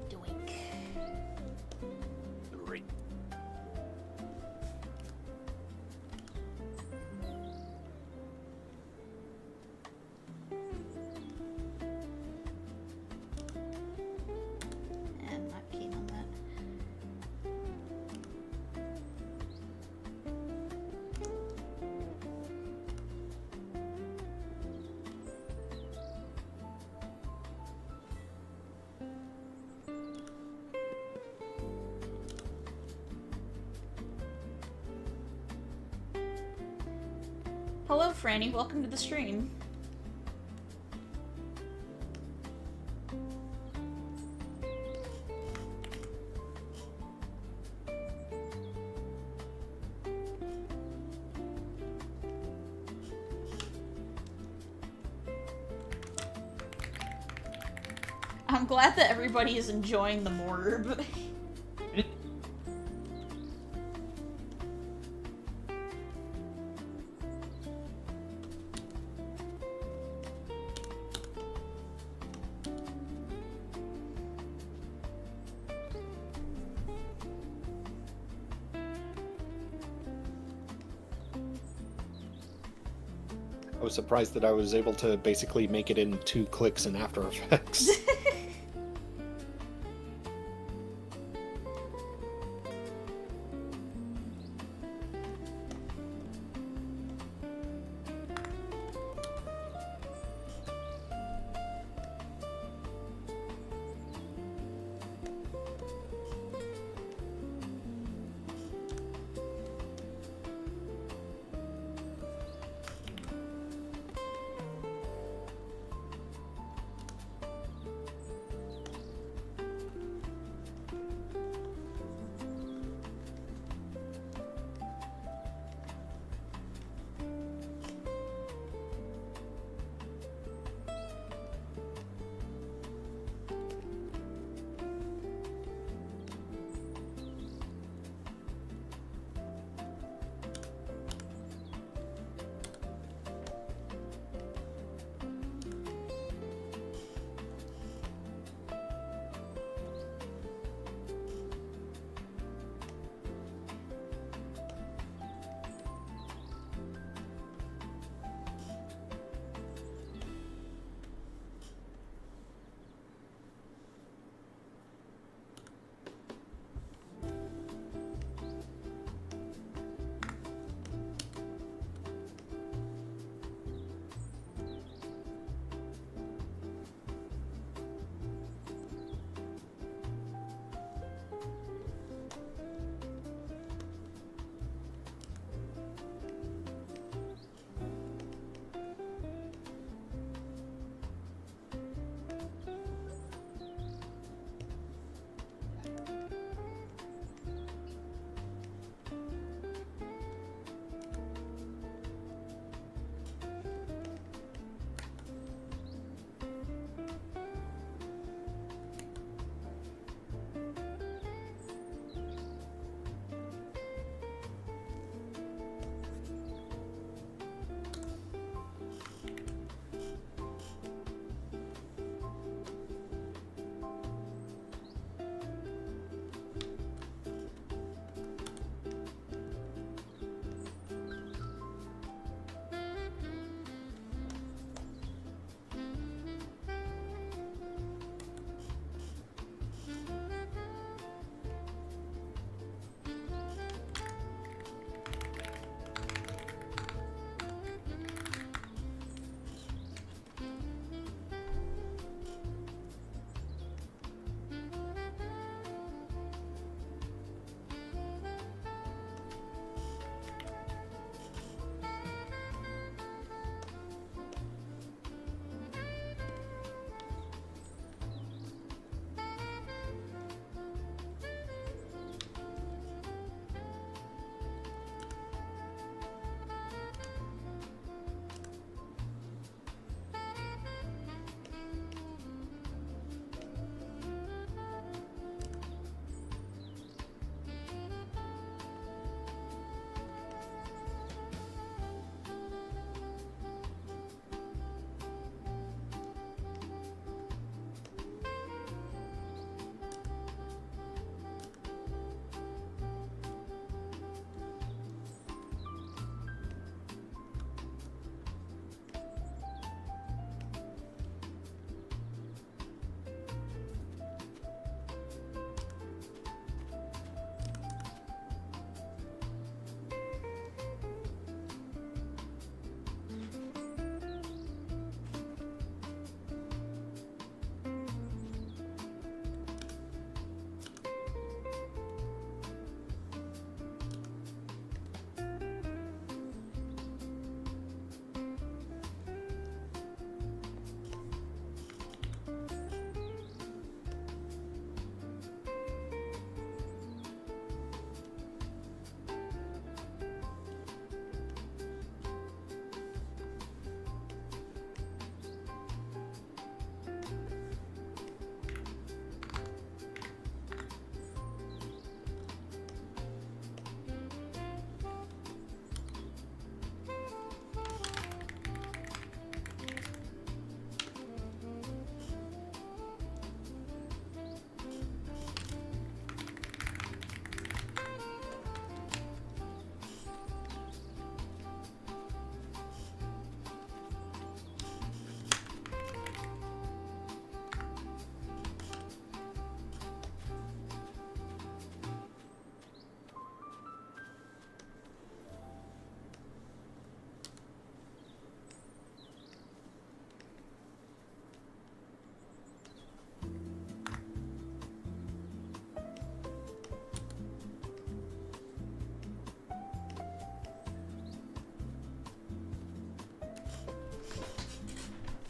Doink. And not keen on that. Hello, Franny. Welcome to the stream. I'm glad that everybody is enjoying the morb. I was surprised that I was able to basically make it in 2 clicks in After Effects.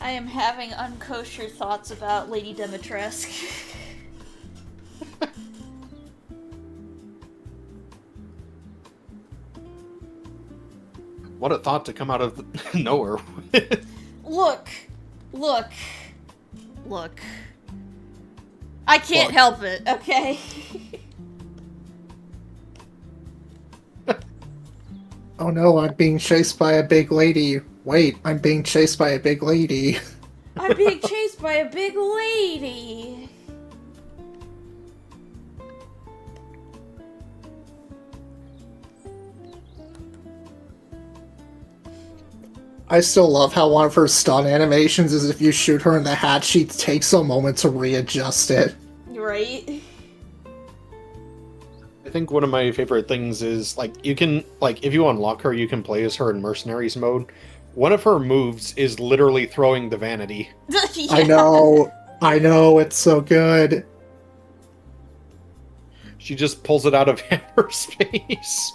I am having unkosher thoughts about Lady Dimitrescu. What a thought to come out of nowhere. Look. I can't help it, okay? Oh no, I'm being chased by a big lady. Wait, I'm being chased by a big lady. I'm being chased by a big lady. I still love how one of her stun animations is if you shoot her in the hat, she takes a moment to readjust it. Right? I think one of my favorite things is, like, you can, like, if you unlock her, you can play as her in Mercenaries mode. One of her moves is literally throwing the vanity. Yeah. I know, it's so good. She just pulls it out of hyperspace.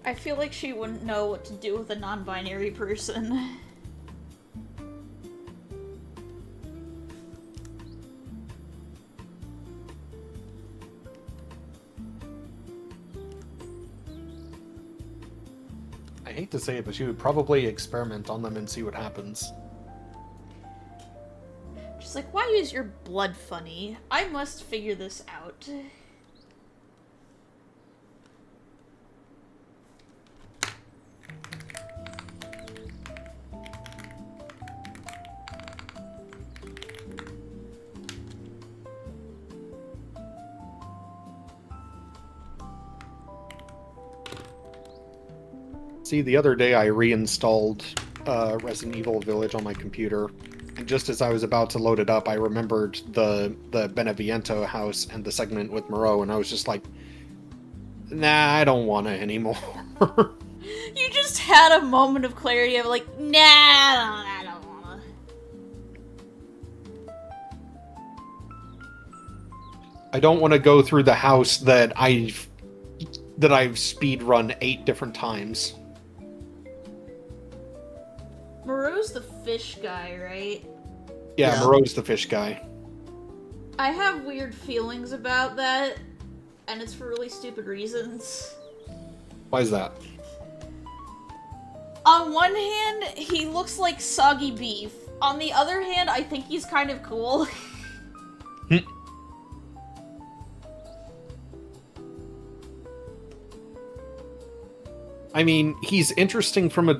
I feel like she wouldn't know what to do with a non-binary person. I hate to say it, but she would probably experiment on them and see what happens. She's like, why is your blood funny? I must figure this out. See, the other day I reinstalled Resident Evil Village on my computer, and just as I was about to load it up, I remembered the Beneviento house and the segment with Moreau, and I was just like, nah, I don't want it anymore. You just had a moment of clarity of like, nah, I don't wanna. I don't want to go through the house that I've speed run 8 different times. Moreau's the fish guy, right? Yeah, Yeah. Moreau's the fish guy. I have weird feelings about that, and it's for really stupid reasons. Why is that? On one hand, he looks like soggy beef. On the other hand, I think he's kind of cool. I mean, he's interesting from a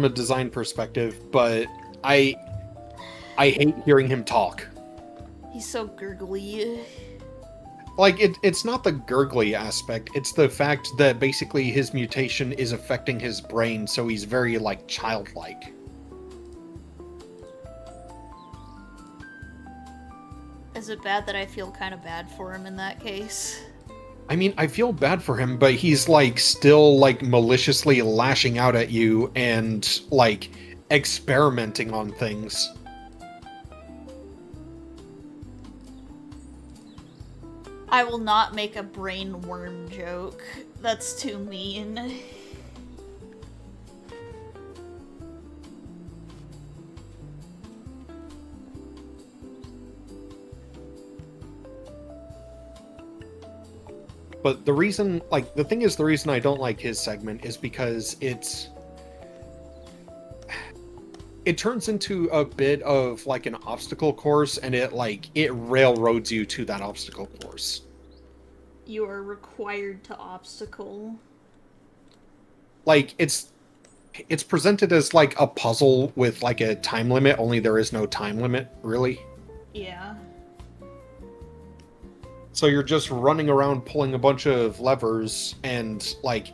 design perspective, but I hate hearing him talk. He's so gurgly. Like, it's not the gurgly aspect, it's the fact that basically his mutation is affecting his brain, so he's very, like, childlike. Is it bad that I feel kind of bad for him in that case? I mean, I feel bad for him, but he's, like, still, like, maliciously lashing out at you and, like, experimenting on things. I will not make a brain worm joke. That's too mean. But the reason, like, the thing is, the reason I don't like his segment is because it turns into a bit of, like, an obstacle course, and it railroads you to that obstacle course. You are required to obstacle. Like, it's presented as, like, a puzzle with, like, a time limit, only there is no time limit, really. Yeah. So you're just running around pulling a bunch of levers and, like,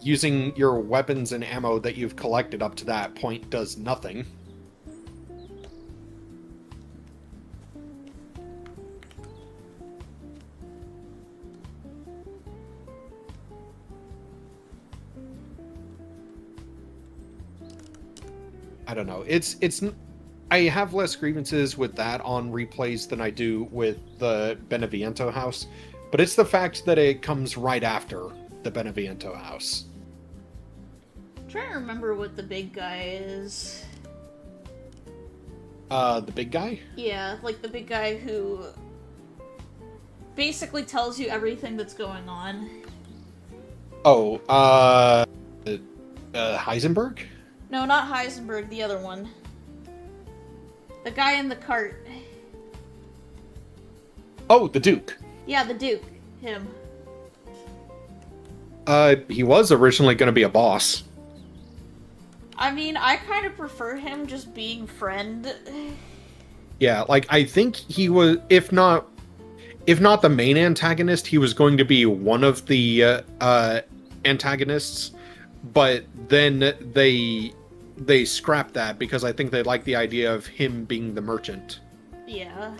using your weapons and ammo that you've collected up to that point does nothing. I don't know. I have less grievances with that on replays than I do with the Beneviento house, but it's the fact that it comes right after the Beneviento house. I'm trying to remember what the big guy is. The big guy? Yeah, like the big guy who basically tells you everything that's going on. Oh, Heisenberg? No, not Heisenberg, the other one. The guy in the cart. Oh, the Duke. Yeah, the Duke. Him. He was originally going to be a boss. I mean, I kind of prefer him just being friend. Yeah, like, I think he was, if not the main antagonist, he was going to be one of the, antagonists, but then they scrapped that because I think they like the idea of him being the merchant. Yeah.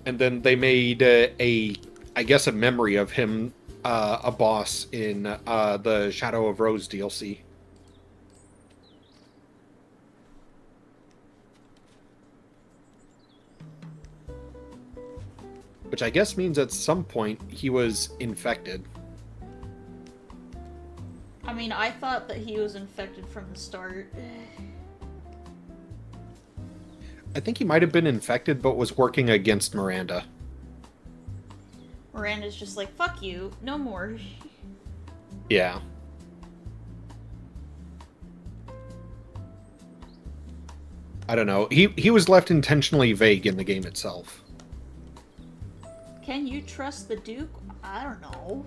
And then they made I guess a memory of him, a boss in the Shadow of Rose DLC. Which I guess means at some point he was infected. I mean, I thought that he was infected from the start. I think he might have been infected, but was working against Miranda. Miranda's just like, fuck you, no more. Yeah. I don't know. He was left intentionally vague in the game itself. Can you trust the Duke? I don't know.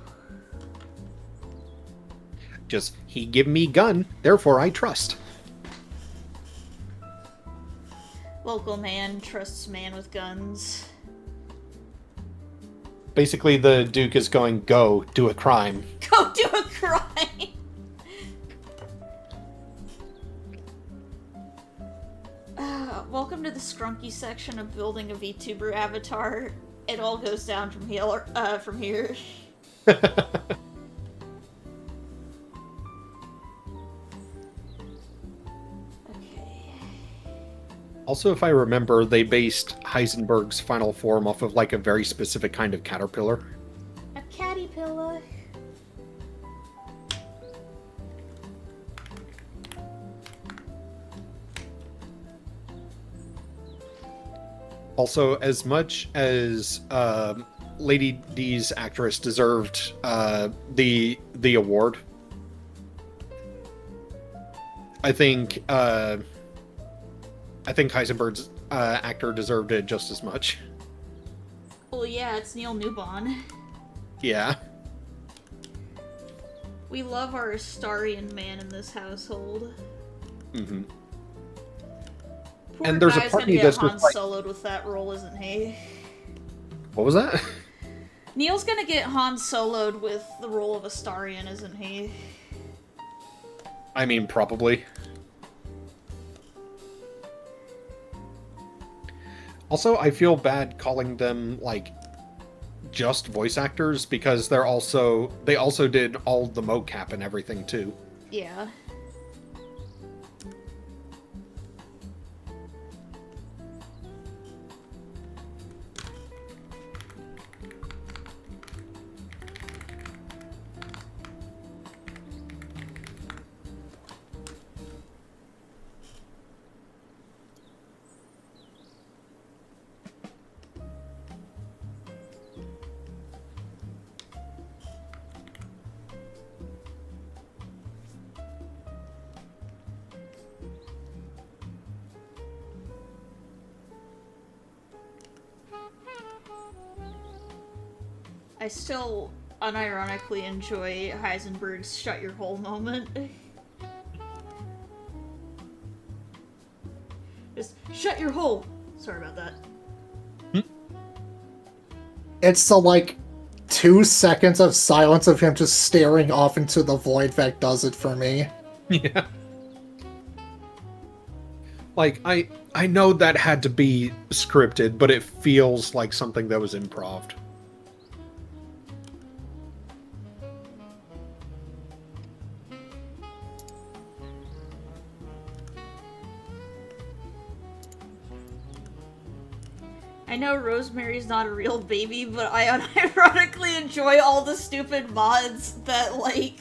Just, he give me gun, therefore I trust. Local man trusts man with guns. Basically, the Duke is going, go, do a crime. Go do a crime! Welcome to the scrunky section of building a VTuber avatar. It all goes down from here. Okay. Also, if I remember, they based Heisenberg's final form off of, like, a very specific kind of caterpillar. A caterpillar. Also, as much as Lady D's actress deserved the award, I think Heisenberg's actor deserved it just as much. Well, yeah, it's Neil Newbon. Yeah. We love our Astarian man in this household. Mm-hmm. Poor And there's a guy's part gonna of me get that's Han just like- Solo'd with that role, isn't he? What was that? Neil's gonna get Han Solo'd with the role of Astarian, isn't he? I mean, probably. Also, I feel bad calling them, like, just voice actors, because they also did all the mocap and everything, too. Yeah. I still unironically enjoy Heisenberg's shut your hole moment. Just shut your hole! Sorry about that. It's the, like, 2 seconds of silence of him just staring off into the void that does it for me. Yeah. Like, I know that had to be scripted, but it feels like something that was improv. I know Rosemary's not a real baby, but I unironically enjoy all the stupid mods that, like,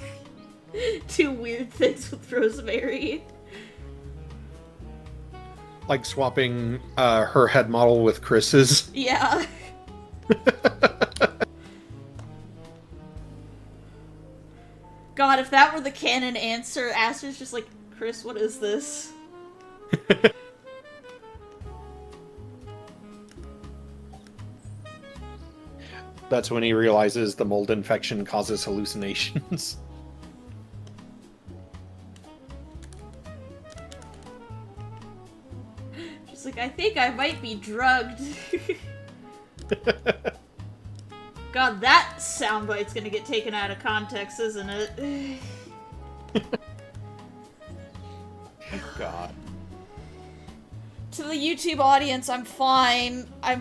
do weird things with Rosemary. Like swapping her head model with Chris's. Yeah. God, if that were the canon answer, Aster's just like, Chris, what is this? That's when he realizes the mold infection causes hallucinations. She's like, I think I might be drugged. God, that soundbite's gonna get taken out of context, isn't it? God. To the YouTube audience, I'm fine. I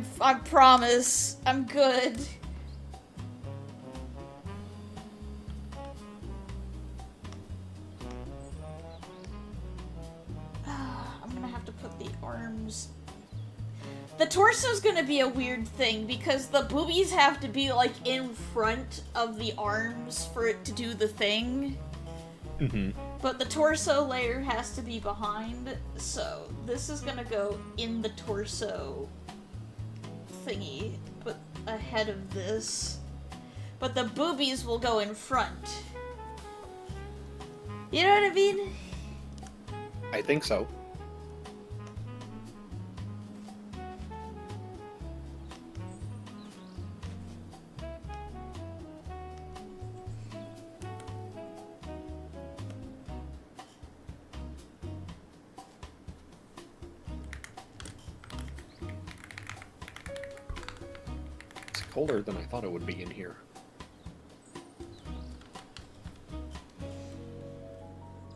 promise. I'm good. I'm gonna have to put the arms... The torso's gonna be a weird thing, because the boobies have to be, like, in front of the arms for it to do the thing. Mm-hmm. But the torso layer has to be behind, so this is gonna go in the torso thingy, but ahead of this. But the boobies will go in front. You know what I mean? I think so. Colder than I thought it would be in here.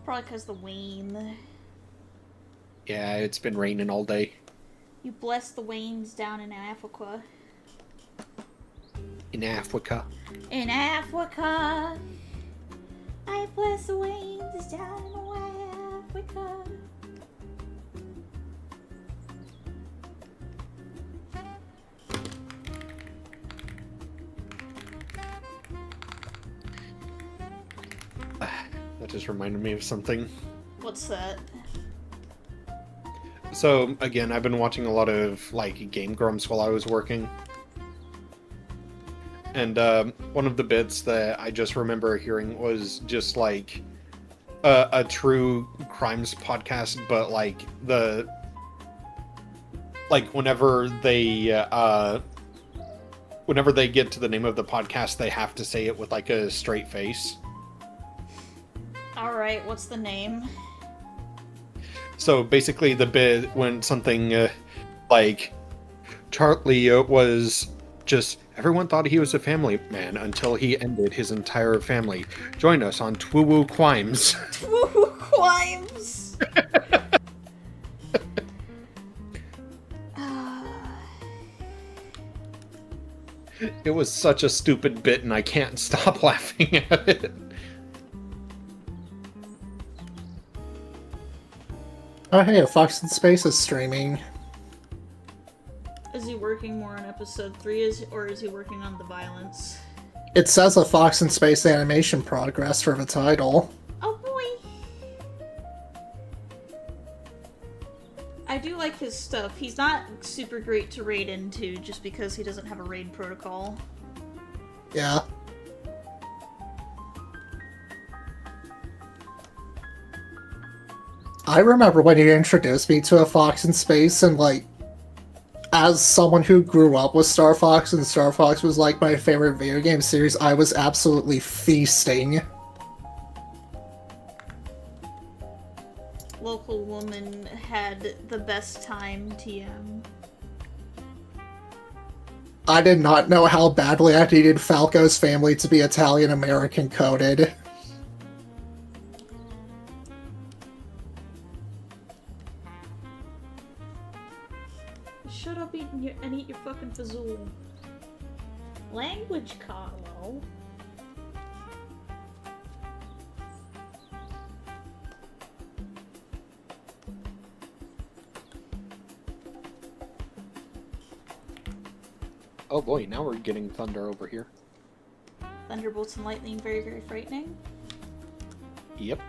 Probably because the Wayne. Yeah, it's been raining all day. You bless the Waynes down in Africa. In Africa. In Africa. I bless the Waynes down in Africa. That just reminded me of something. What's that? So, again, I've been watching a lot of, like, Game Grumps while I was working. And one of the bits that I just remember hearing was just, like, a true crimes podcast, but, like, whenever they get to the name of the podcast, they have to say it with, like, a straight face. Alright, what's the name? So basically the bit when something like Charlie was just, everyone thought he was a family man until he ended his entire family. Join us on Twoo Quimes. Twoo Quimes! It was such a stupid bit and I can't stop laughing at it. Oh hey, a Fox in Space is streaming. Is he working more on episode 3, or is he working on the violence? It says a Fox in Space animation progress for the title. Oh boy! I do like his stuff. He's not super great to raid into just because he doesn't have a raid protocol. Yeah. I remember when you introduced me to a Fox in Space, and like, as someone who grew up with Star Fox, and Star Fox was like my favorite video game series, I was absolutely feasting. Local woman had the best time, TM. I did not know how badly I needed Falco's family to be Italian-American coded. Shut up and eat your fucking fazool. Language, Carlo. Oh boy, now we're getting thunder over here. Thunderbolts and lightning, very, very frightening. Yep.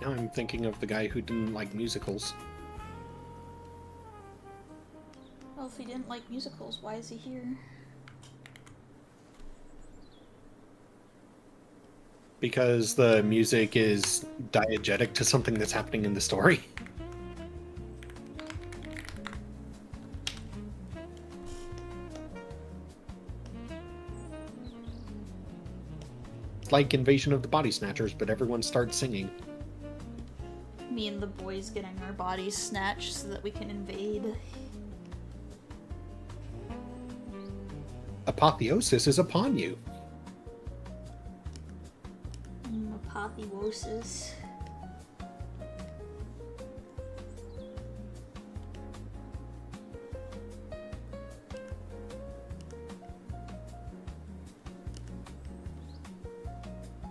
Now I'm thinking of the guy who didn't like musicals. Well, if he didn't like musicals, why is he here? Because the music is diegetic to something that's happening in the story. It's like Invasion of the Body Snatchers, but everyone starts singing. Me and the boys getting our bodies snatched so that we can invade. Apotheosis is upon you. Apotheosis.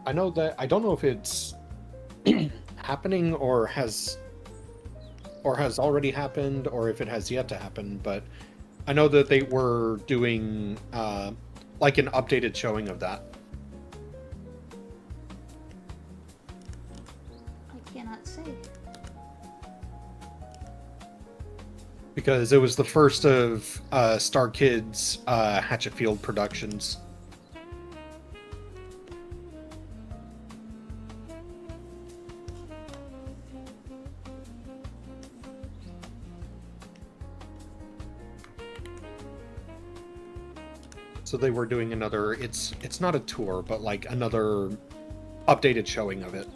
I know that I don't know if it's happening or has already happened or if it has yet to happen, but I know that they were doing like an updated showing of that. I cannot say. Because it was the first of Star Kids Hatchetfield productions. So they were doing another, it's not a tour, but like another updated showing of it.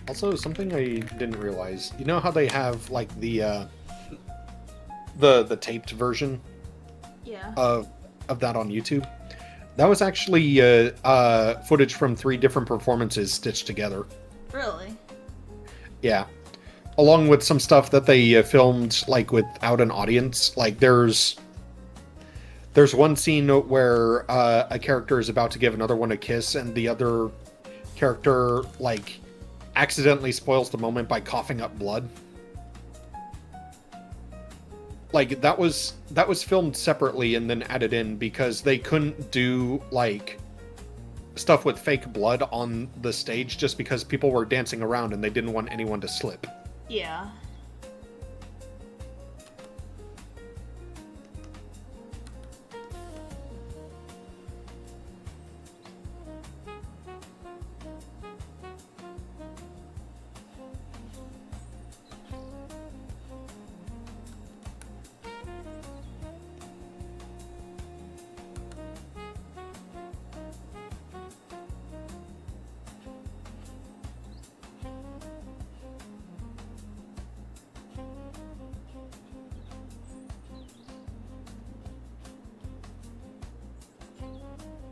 Also, something I didn't realize. You know how they have like the taped version Yeah. of that on YouTube? That was actually footage from 3 different performances stitched together. Really? Yeah, along with some stuff that they filmed like without an audience. Like there's one scene where a character is about to give another one a kiss, and the other character like accidentally spoils the moment by coughing up blood. Like that was filmed separately and then added in because they couldn't do like stuff with fake blood on the stage just because people were dancing around and they didn't want anyone to slip. Yeah.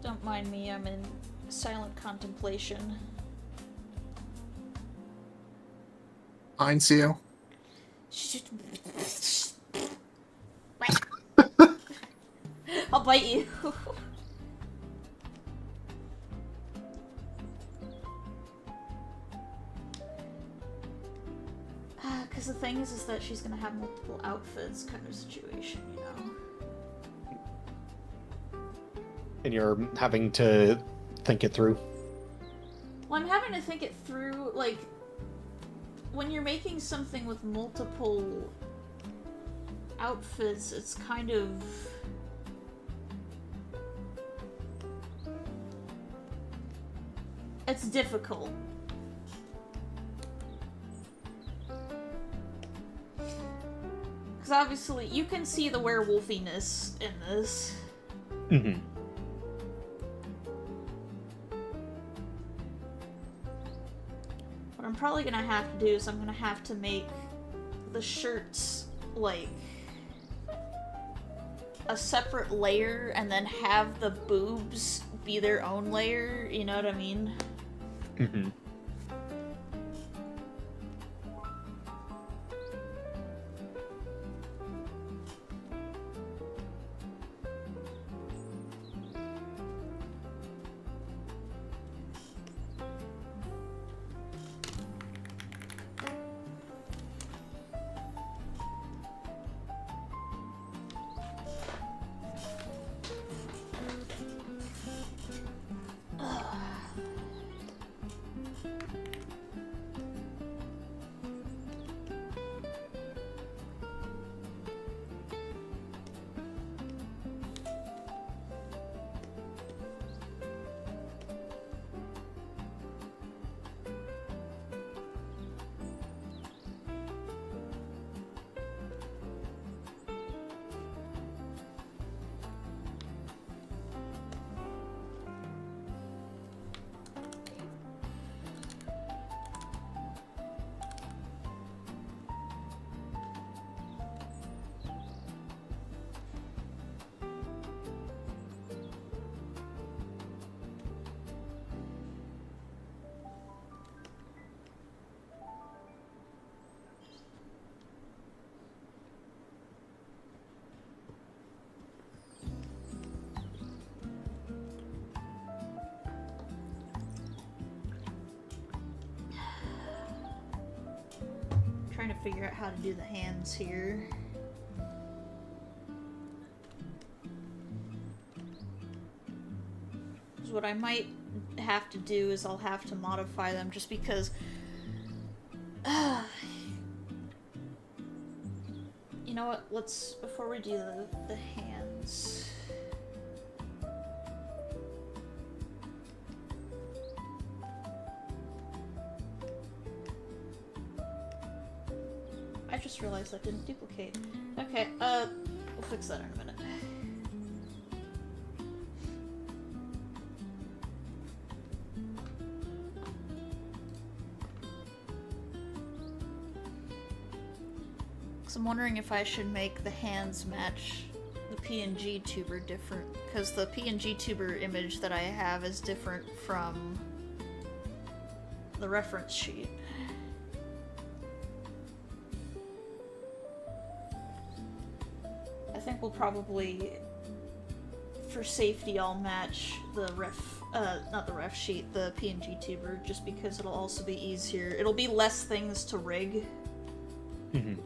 Don't mind me, I'm in silent contemplation. Finds you. I'll bite you. Because the thing is that she's gonna have multiple outfits kind of situation, you know? And you're having to think it through. Well, I'm having to think it through, like, when you're making something with multiple outfits, it's kind of It's difficult. Because obviously, you can see the werewolfiness in this. Mm-hmm. What I'm probably gonna have to do is I'm gonna have to make the shirts, like, a separate layer and then have the boobs be their own layer, you know what I mean? Mm-hmm. Trying to figure out how to do the hands here. So what I might have to do is I'll have to modify them just because you know what, let's, before we do the hands, I just realized that didn't duplicate. Okay, we'll fix that in a minute. So I'm wondering if I should make the hands match the PNG tuber different, because the PNG tuber image that I have is different from the reference sheet. I think we'll probably, for safety, I'll match the not the ref sheet, the PNG tuber, just because it'll also be easier. It'll be less things to rig. Mm-hmm.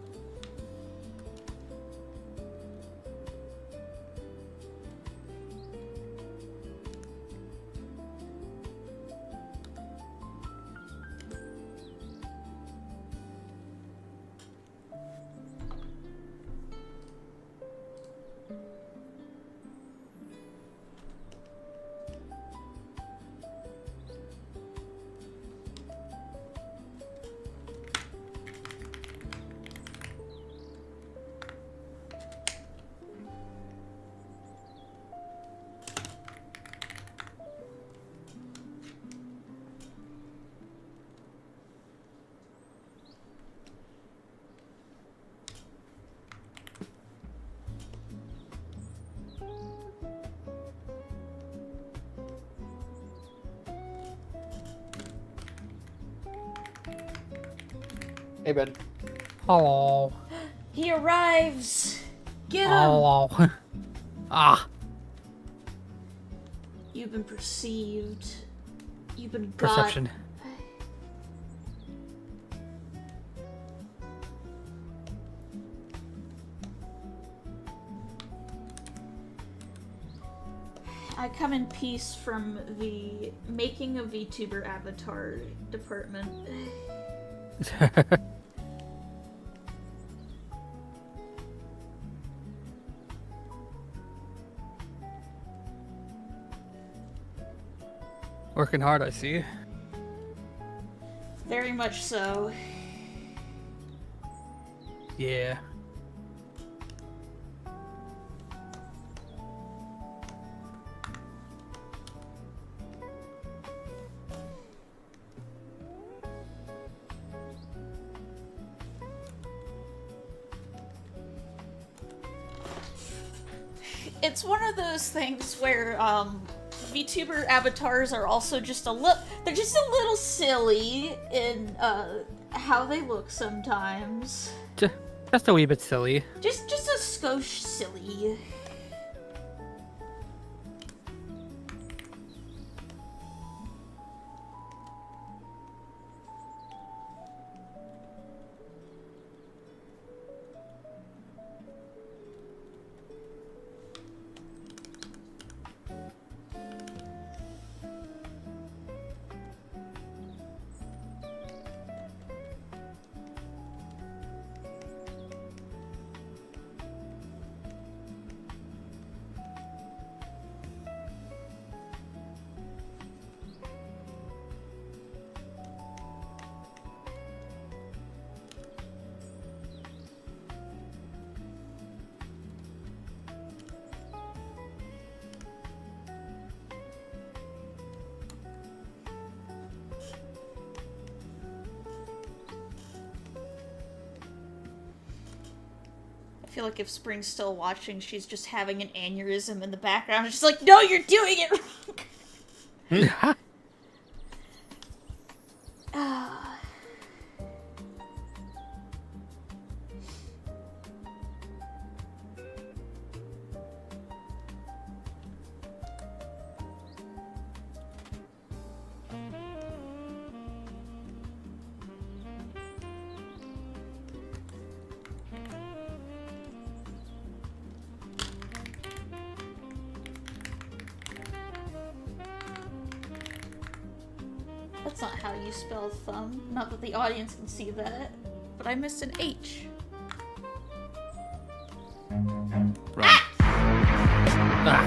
Hey, Ben. Hello. He arrives! Get him! Hello. Ah. You've been perceived. You've been Perception. got. I come in peace from the making a VTuber avatar department. Working hard, I see. Very much so. Yeah. It's one of those things where, VTuber avatars are also just they're just a little silly in, how they look sometimes. Just a wee bit silly. Just a skosh silly. I feel like if Spring's still watching, she's just having an aneurysm in the background. She's like, no, you're doing it wrong! Ah. That's not how you spell thumb. Not that the audience can see that, but I missed an H. Run. Ah.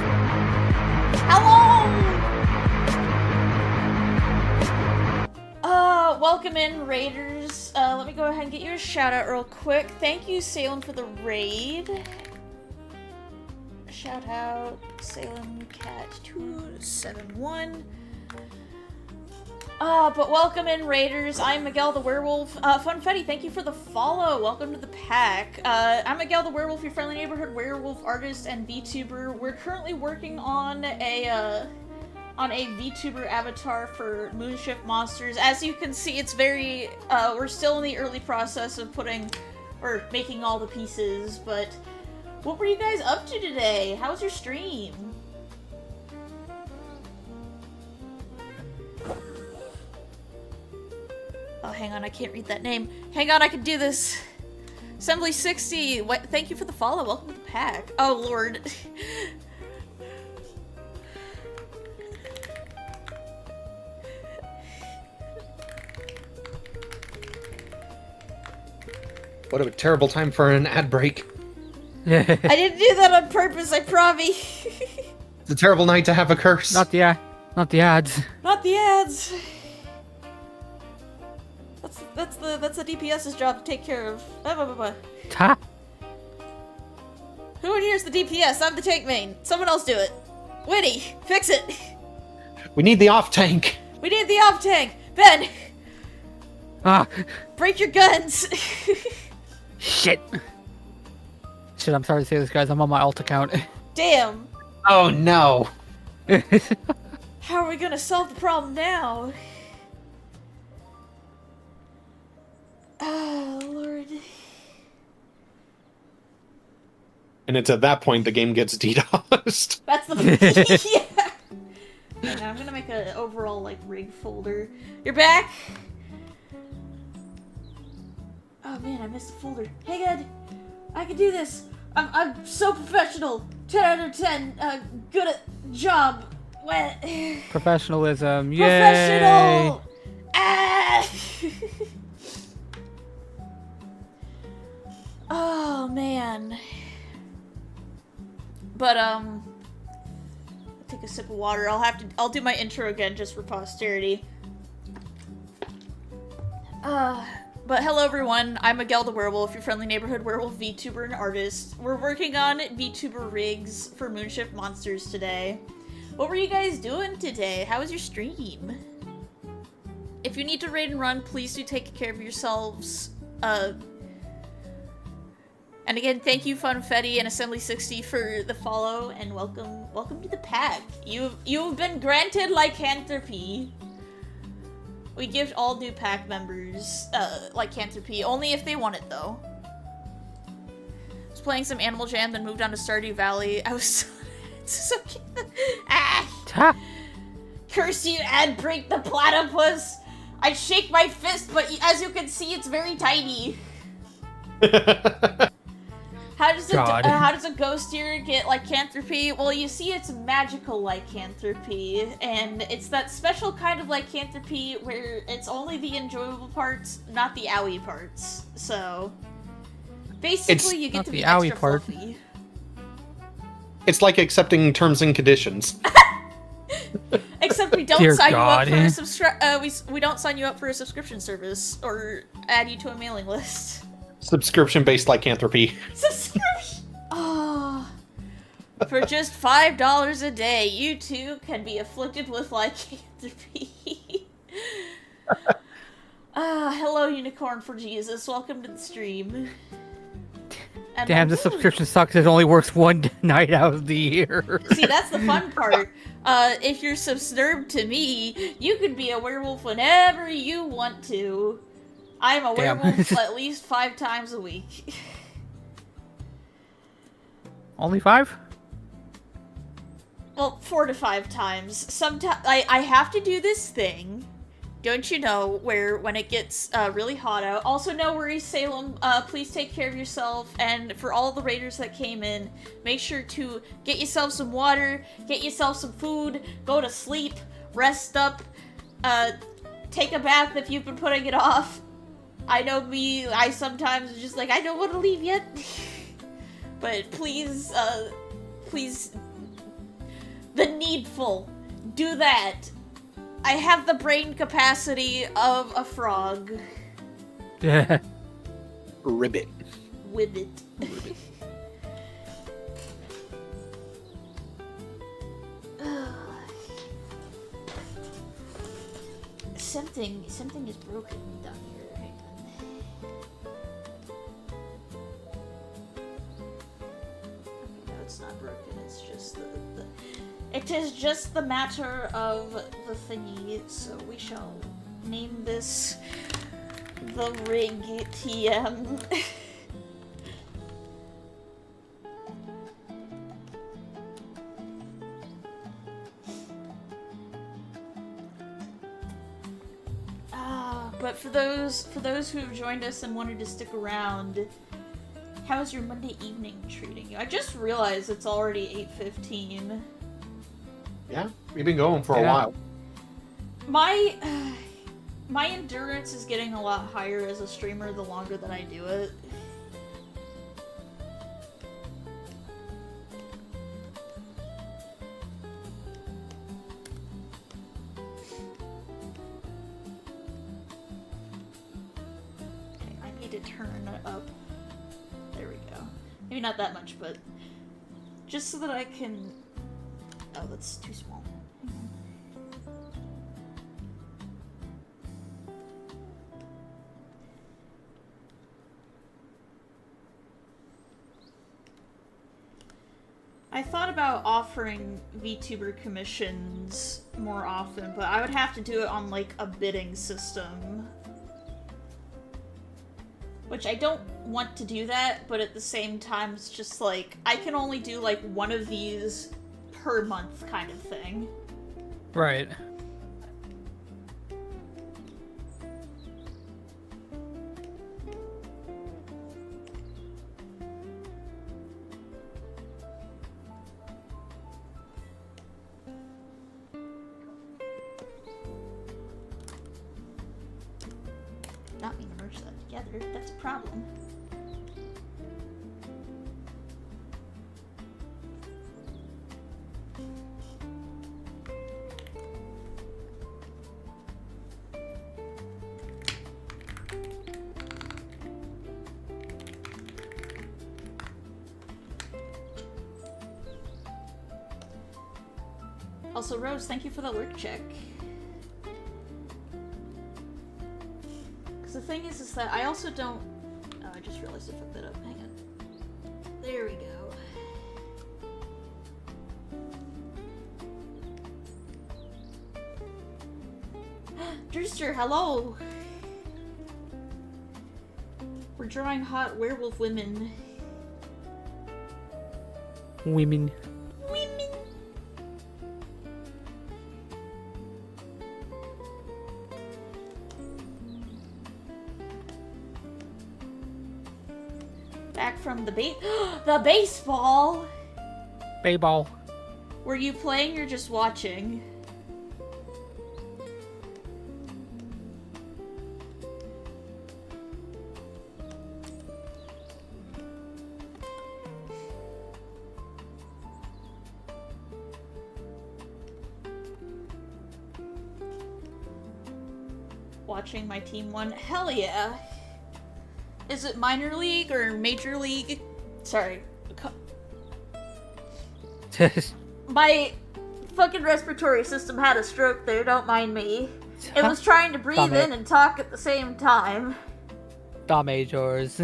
Hello! Welcome in, Raiders. Let me go ahead and get you a shout out real quick. Thank you, Salem, for the raid. Shout out, Salem Cat 271. But welcome in, Raiders. I'm Miguel the Werewolf. Funfetti, thank you for the follow. Welcome to the pack. I'm Miguel the Werewolf, your friendly neighborhood werewolf artist and VTuber. We're currently working on a VTuber avatar for Moonshift Monsters. As you can see, it's very, we're still in the early process of making all the pieces, but what were you guys up to today? How was your stream? Oh, hang on, I can't read that name. Hang on, I can do this. Assembly 60, thank you for the follow. Welcome to the pack. Oh, Lord. What a terrible time for an ad break. I didn't do that on purpose, I promise. It's a terrible night to have a curse. Not the ads. Not the ads. That's the DPS's job to take care of. Ta. Who in here's the DPS? I'm the tank main. Someone else do it. Winnie, fix it. We need the off tank. We need the off tank. Ben, Ah. break your guns. Shit. Shit, I'm sorry to say this, guys. I'm on my alt account. Damn. Oh no. How are we gonna solve the problem now? Oh, Lord. And it's at that point the game gets DDoSed. That's the... yeah. Hang on, I'm gonna make an overall, rig folder. You're back? Oh, man, I missed a folder. Hey, good. I can do this. I'm so professional. 10 out of 10. Good at job. Professionalism. Yay. Professional! Ah! Oh, man. But, take a sip of water. I'll do my intro again just for posterity. But hello everyone, I'm Miguel the Werewolf, your friendly neighborhood werewolf VTuber and artist. We're working on VTuber rigs for Moonshift Monsters today. What were you guys doing today? How was your stream? If you need to raid and run, please do take care of yourselves. And again, thank you Funfetti and Assembly60 for the follow, and welcome to the pack. You've been granted lycanthropy. We give all new pack members lycanthropy, only if they want it though. I was playing some Animal Jam, then moved on to Stardew Valley. I was so cute. Ah! Curse you, and break the platypus! I'd shake my fist, but as you can see, it's very tiny. How does a ghost deer get lycanthropy? Well, you see, it's magical lycanthropy, and it's that special kind of lycanthropy where it's only the enjoyable parts, not the owie parts. So, basically, you get to be extra fluffy. It's like accepting terms and conditions. Except we don't sign you up for a we don't sign you up for a subscription service or add you to a mailing list. Subscription-based lycanthropy. Subscription. Oh, for just $5 a day, you too can be afflicted with lycanthropy. Hello, Unicorn for Jesus. Welcome to the stream. And damn, the subscription sucks. It only works one night out of the year. See, that's the fun part. If you're subscribed to me, you can be a werewolf whenever you want to. I'm a werewolf at least 5 times a week. Only 5? Well, 4 to 5 times. Sometimes I have to do this thing, don't you know, where when it gets really hot out. Also, no worries, Salem. Please take care of yourself. And for all the raiders that came in, make sure to get yourself some water, get yourself some food, go to sleep, rest up, take a bath if you've been putting it off. I know me, I sometimes just like, I don't want to leave yet. But please, please, the needful, do that. I have the brain capacity of a frog. Yeah. Ribbit. With it. Ribbit. Something is broken down here. Hang on. No, it's not broken. It's just it is just the matter of the thingy. So we shall name this the rig TM. But for those who have joined us and wanted to stick around, how's your Monday evening treating you? I just realized it's already 8:15. Yeah, we've been going for a while. My endurance is getting a lot higher as a streamer the longer that I do it. To turn up. There we go. Maybe not that much, but just so that I can... Oh, that's too small. I thought about offering VTuber commissions more often, but I would have to do it on, like, a bidding system. Which I don't want to do that, but at the same time, it's just like, I can only do like one of these per month kind of thing. Right. Not mean to merge that together, that's a problem. Also, Rose, thank you for the lurk check. Because the thing is that I also don't... Oh, I just realized I fucked that up. Hang on. There we go. Drewster, hello! We're drawing hot werewolf women. Women. Women! Back from the the baseball! Bayball. Were you playing or just watching? Watching my team won. Hell yeah! Is it minor league or major league? Sorry. My fucking respiratory system had a stroke there, don't mind me. It was trying to breathe in and talk at the same time. Da majors.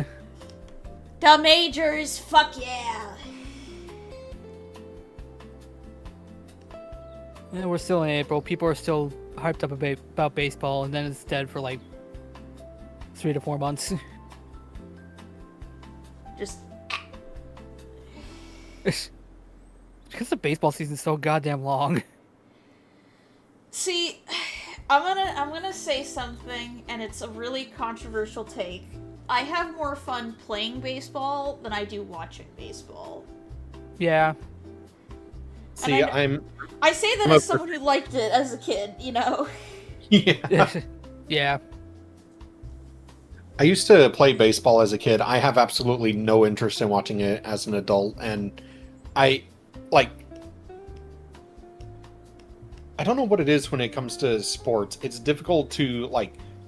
The majors, fuck yeah! Yeah, we're still in April. People are still hyped up about baseball, and then it's dead for like 3 to 4 months. Just Because the baseball season's so goddamn long. see, I'm gonna say something, and it's a really controversial take. I have more fun playing baseball than I do watching baseball. Yeah. See, I say that as someone who liked it as a kid, you know? Yeah. Yeah. I used to play baseball as a kid. I have absolutely no interest in watching it as an adult, and I don't know what it is when it comes to sports. It's difficult to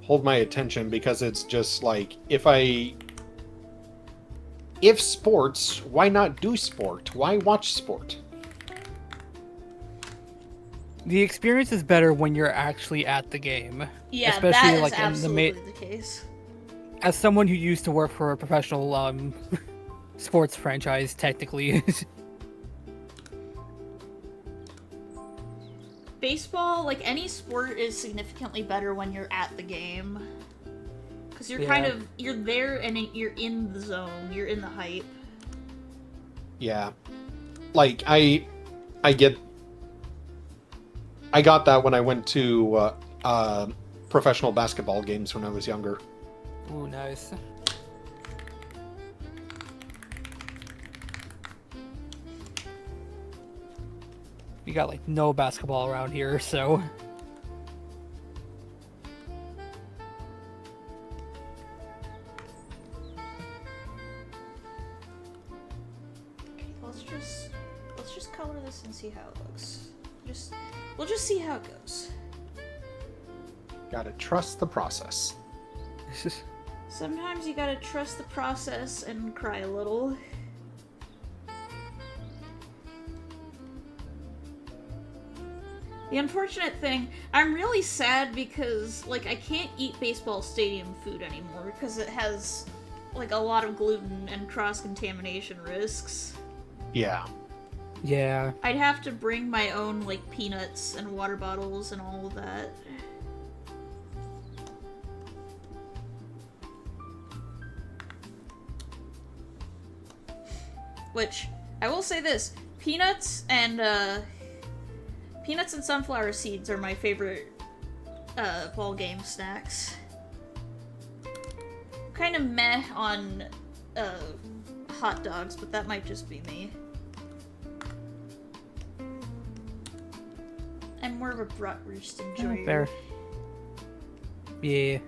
hold my attention because it's just if sports, why not do sport? Why watch sport? The experience is better when you're actually at the game. Yeah, especially that is absolutely the case. As someone who used to work for a professional sports franchise, technically. Baseball, like any sport, is significantly better when you're at the game. Because you're you're there and you're in the zone, you're in the hype. Yeah. I got that when I went to professional basketball games when I was younger. Ooh, nice. We got no basketball around here, so. Let's just color this and see how it looks. We'll just see how it goes. Gotta trust the process. Sometimes you gotta trust the process and cry a little. The unfortunate thing, I'm really sad because, I can't eat baseball stadium food anymore because it has, a lot of gluten and cross-contamination risks. Yeah. Yeah. I'd have to bring my own, peanuts and water bottles and all of that. Which, I will say this, peanuts and sunflower seeds are my favorite ball game snacks. Kind of meh on hot dogs, but that might just be me. I'm more of a bratwurst enjoyer. Fair. Yeah.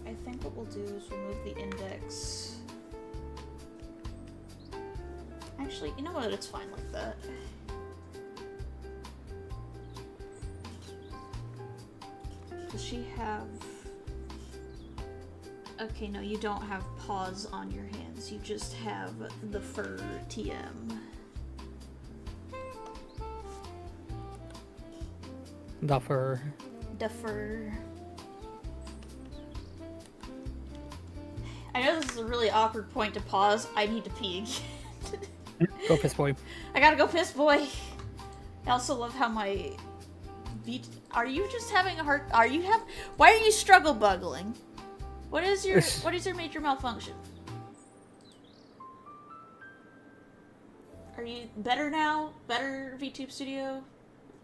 I think what we'll do is remove the index. Actually, you know what? It's fine like that. Does she have... Okay, no, you don't have paws on your hands. You just have the fur TM. Duffer. The fur. I know this is a really awkward point to pause. I need to pee again. Go piss boy. I gotta go piss, boy. I also love how my... Are you just having a heart... Why are you struggle buggling? What is your major malfunction? Are you better now? Better, VTube Studio?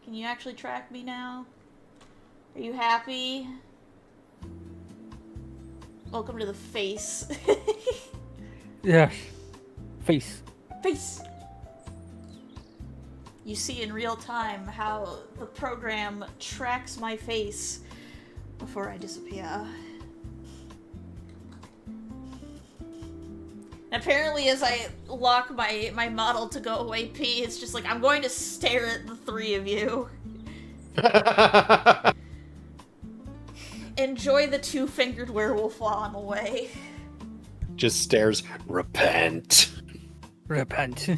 Can you actually track me now? Are you happy? Welcome to the face. Yeah. Face. Face! You see in real time how the program tracks my face before I disappear. And apparently as I lock my model to go away pee, it's just like, I'm going to stare at the three of you. Enjoy the two-fingered werewolf while I'm away. Just stares. Repent. Repent.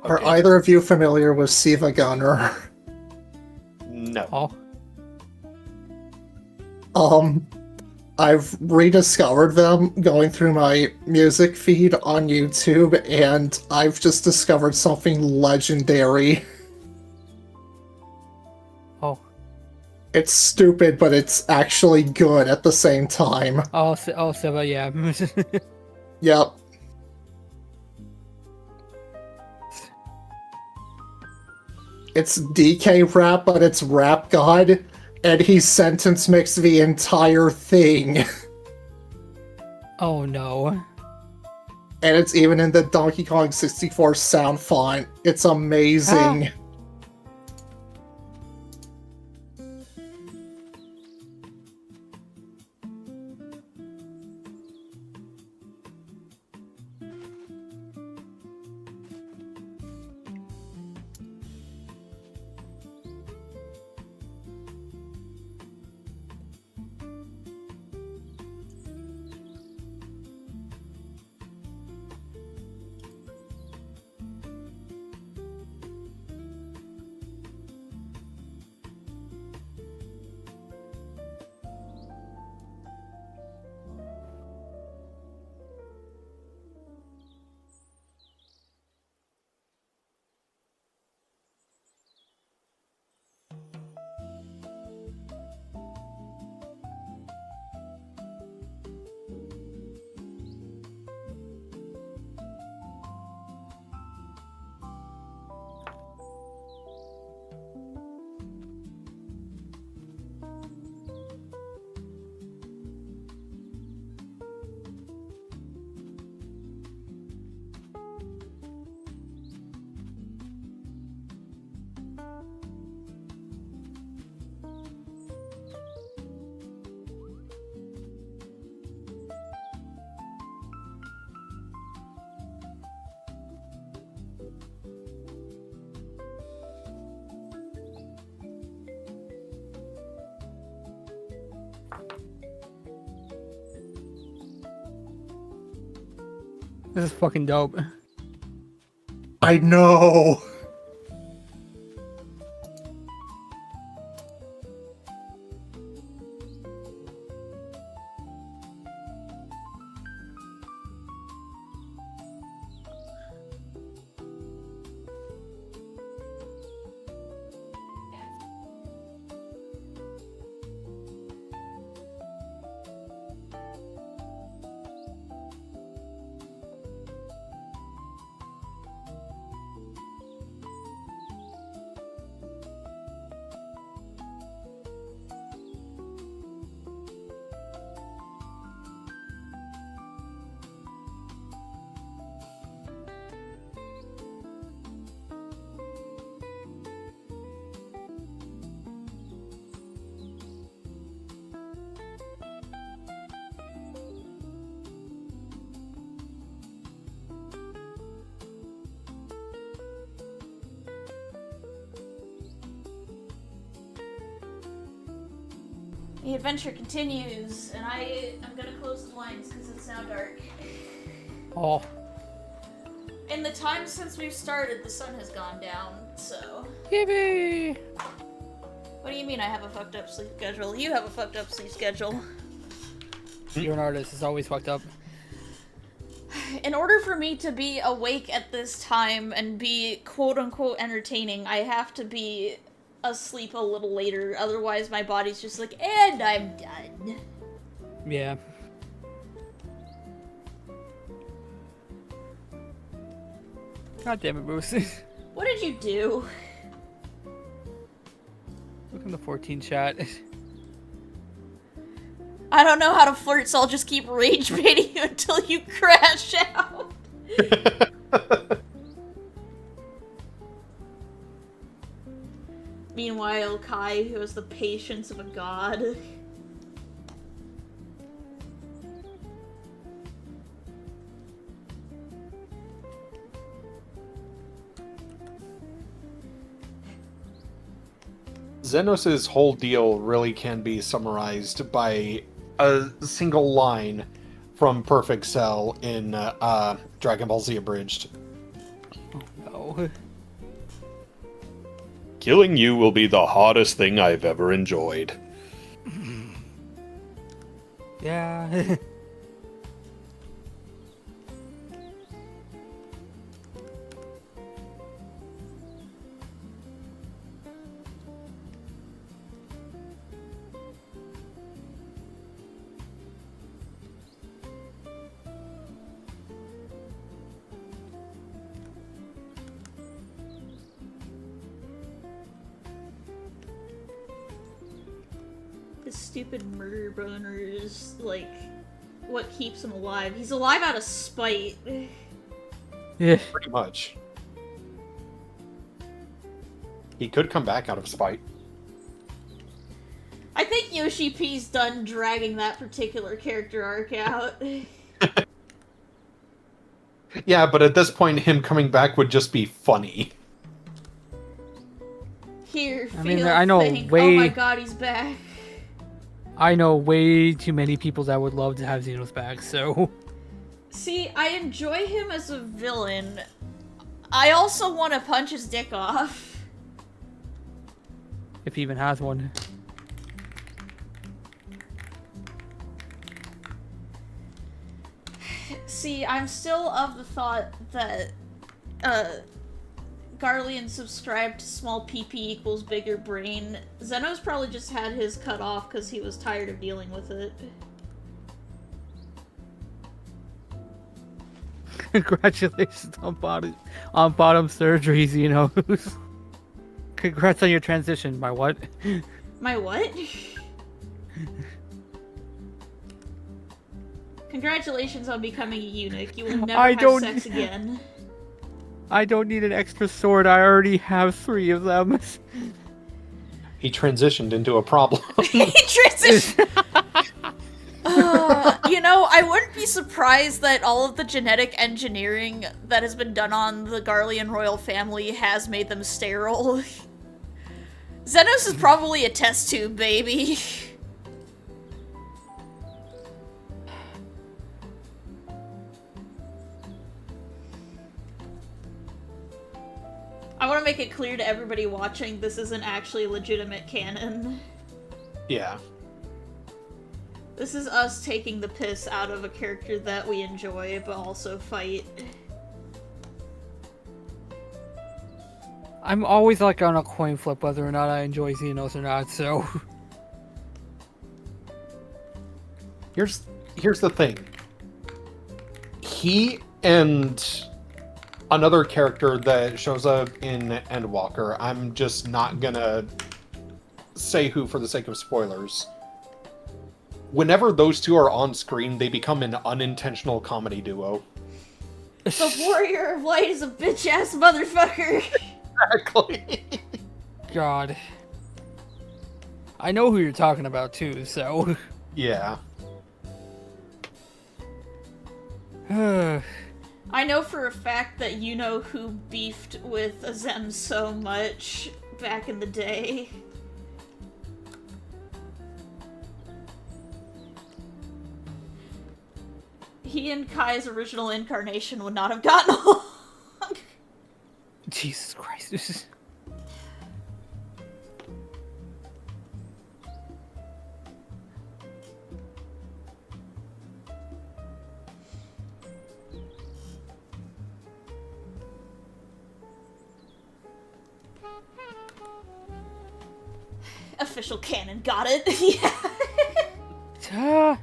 Are Okay. either of you familiar with Siva Gunner? No. Oh. I've rediscovered them going through my music feed on YouTube, and I've just discovered something legendary. Oh. It's stupid, but it's actually good at the same time. Oh, Siva, yeah. Yep. It's DK rap, but it's Rap God, and he sentence mixed the entire thing. Oh no. And it's even in the Donkey Kong 64 sound font. It's amazing. This is fucking dope. I know. The adventure continues, and I'm gonna close the blinds because it's now dark. Oh. In the time since we've started, the sun has gone down, so... Yippee! What do you mean I have a fucked up sleep schedule? You have a fucked up sleep schedule. You're an artist. It's always fucked up. In order for me to be awake at this time and be quote-unquote entertaining, I have to be asleep a little later, otherwise my body's just like, and I'm done. Yeah. God damn it, Moose. What did you do? Look in the 14 chat. I don't know how to flirt, so I'll just keep rage baiting you until you crash out. Meanwhile, Kai, who has the patience of a god. Xenos' whole deal really can be summarized by a single line from Perfect Cell in Dragon Ball Z Abridged. Oh no. Killing you will be the hardest thing I've ever enjoyed. Yeah. This stupid murder boner is, like, what keeps him alive. He's alive out of spite. Yeah. Pretty much. He could come back out of spite. I think Yoshi P's done dragging that particular character arc out. Yeah, but at this point, him coming back would just be funny. Here, I feel, mean, I know think. way- Oh my god, he's back. I know way too many people that would love to have Xenos back, so... See, I enjoy him as a villain. I also want to punch his dick off. If he even has one. See, I'm still of the thought that, Garlean subscribed to small PP equals bigger brain. Zeno's probably just had his cut off because he was tired of dealing with it. Congratulations on bottom surgeries, you know. Congrats on your transition. My what? My what? Congratulations on becoming a eunuch. You will never I have don't- sex again. I don't need an extra sword. I already have 3 of them. He transitioned into a problem. He transitioned. You know, I wouldn't be surprised that all of the genetic engineering that has been done on the Garlean royal family has made them sterile. Xenos is probably a test tube baby. I want to make it clear to everybody watching, this isn't actually legitimate canon. Yeah. This is us taking the piss out of a character that we enjoy, but also fight. I'm always like on a coin flip whether or not I enjoy Xenos or not, so... Here's the thing. He and another character that shows up in Endwalker, I'm just not gonna say who for the sake of spoilers. Whenever those two are on screen, they become an unintentional comedy duo. The Warrior of Light is a bitch-ass motherfucker! Exactly. God. I know who you're talking about too, so... Yeah. I know for a fact that you know who beefed with Azem so much back in the day. he and Kai's original incarnation would not have gotten along. Jesus Christ. This is... Official canon got it. Yeah. Ah.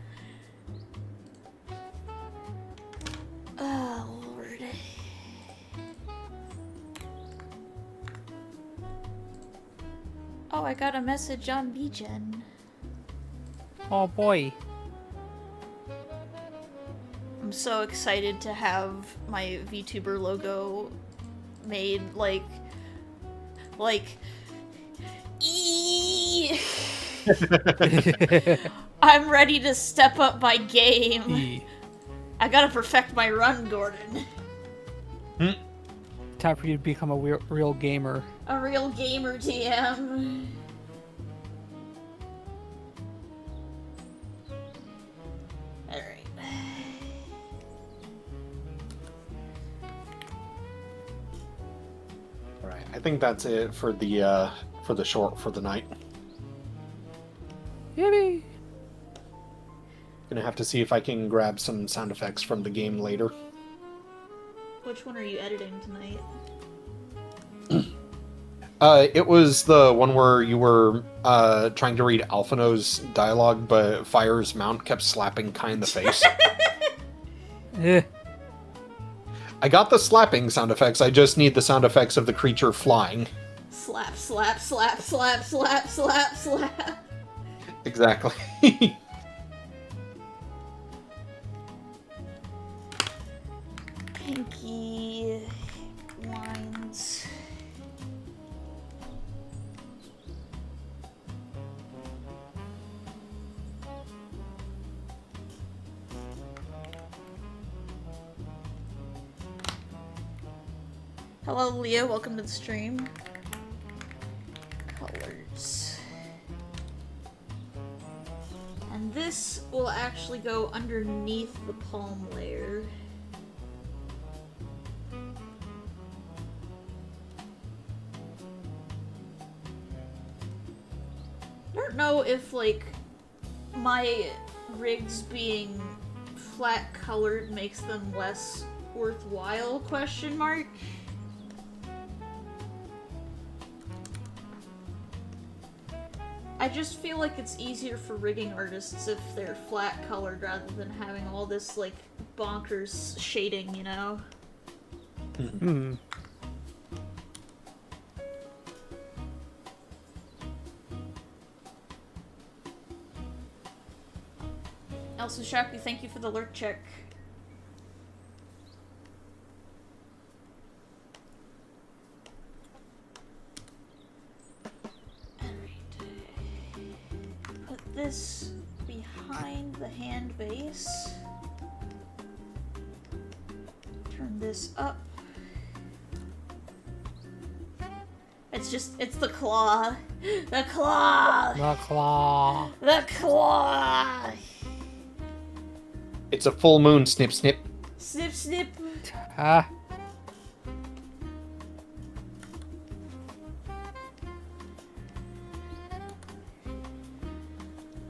Oh, Lord. Oh, I got a message on BGen. Oh boy. I'm so excited to have my VTuber logo made, like... I'm ready to step up my game. I gotta perfect my run, Gordon. Time for you to become a real gamer. A real gamer TM. Alright. Alright, I think that's it for the short for the night. Yippee! Gonna have to see if I can grab some sound effects from the game later. Which one are you editing tonight? It was the one where you were trying to read Alphino's dialogue, but Fire's mount kept slapping Kai in the face. Eh. I got the slapping sound effects, I just need the sound effects of the creature flying. Slap, slap, slap, slap, slap, slap, slap. Exactly. Pinky lines. Hello, Leah. Welcome to the stream. Colors. And this will actually go underneath the palm layer. I don't know if, like, my rigs being flat colored makes them less worthwhile, question mark. I just feel like it's easier for rigging artists if they're flat colored rather than having all this, like, bonkers shading, you know? Hmm. Also, Shaku, thank you for the lurk check. Alright. Put this behind the hand base. Turn this up. It's the claw. The claw! The claw. The claw! It's a full moon, snip snip. Snip, snip. Ah.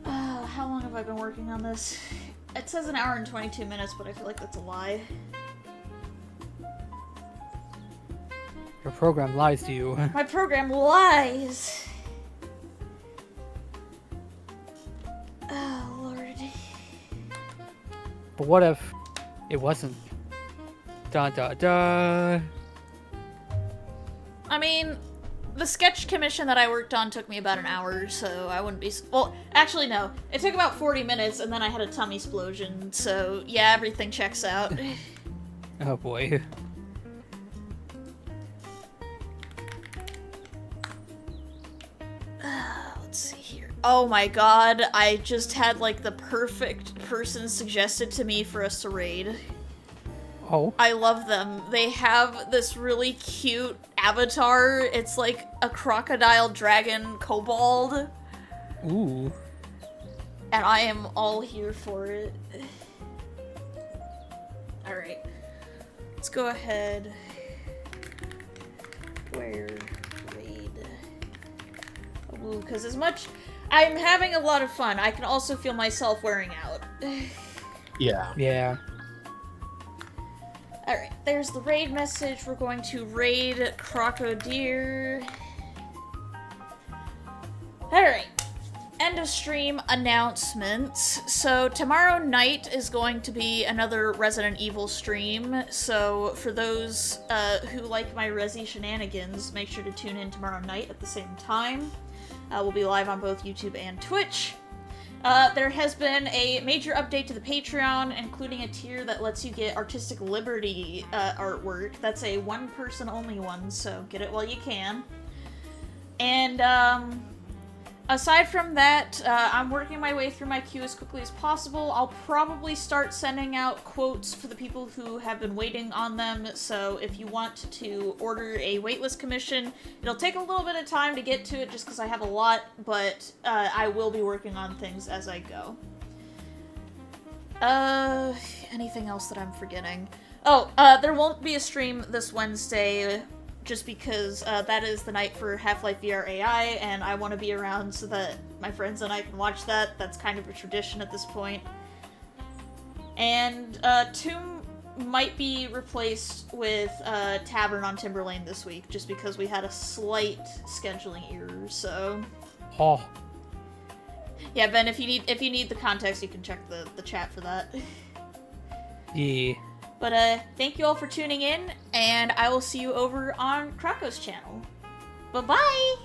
How long have I been working on this? It says an hour and 22 minutes, but I feel like that's a lie. Your program lies to you. My program lies! Oh, Lord. But what if it wasn't? Dun dun dun. I mean, the sketch commission that I worked on took me about an hour, so I wouldn't be... Well, actually, no. It took about 40 minutes, and then I had a tummy explosion, so yeah, everything checks out. Oh boy. Let's see here. Oh my god, I just had, like, the perfect person suggested to me for us to raid. Oh. I love them. They have this really cute avatar. It's like a crocodile dragon kobold. Ooh. And I am all here for it. Alright. Let's go ahead. Where raid? Because as much... I'm having a lot of fun, I can also feel myself wearing out. Yeah. Yeah. Alright, there's the raid message. We're going to raid Crocodile. Alright. End of stream announcements. So tomorrow night is going to be another Resident Evil stream. So for those who like my Resi shenanigans, make sure to tune in tomorrow night at the same time. We'll be live on both YouTube and Twitch. There has been a major update to the Patreon, including a tier that lets you get Artistic Liberty artwork. That's a one-person only one, so get it while you can. And, aside from that, I'm working my way through my queue as quickly as possible. I'll probably start sending out quotes for the people who have been waiting on them, so if you want to order a waitlist commission, it'll take a little bit of time to get to it just because I have a lot, but I will be working on things as I go. Anything else that I'm forgetting? Oh, there won't be a stream this Wednesday, just because that is the night for Half-Life VR AI, and I want to be around so that my friends and I can watch that. That's kind of a tradition at this point. And Tomb might be replaced with Tavern on Timberlane this week, just because we had a slight scheduling error, so... Oh. Yeah, Ben, if you need the context, you can check the chat for that. Yeah. But thank you all for tuning in, and I will see you over on Krako's channel. Bye-bye!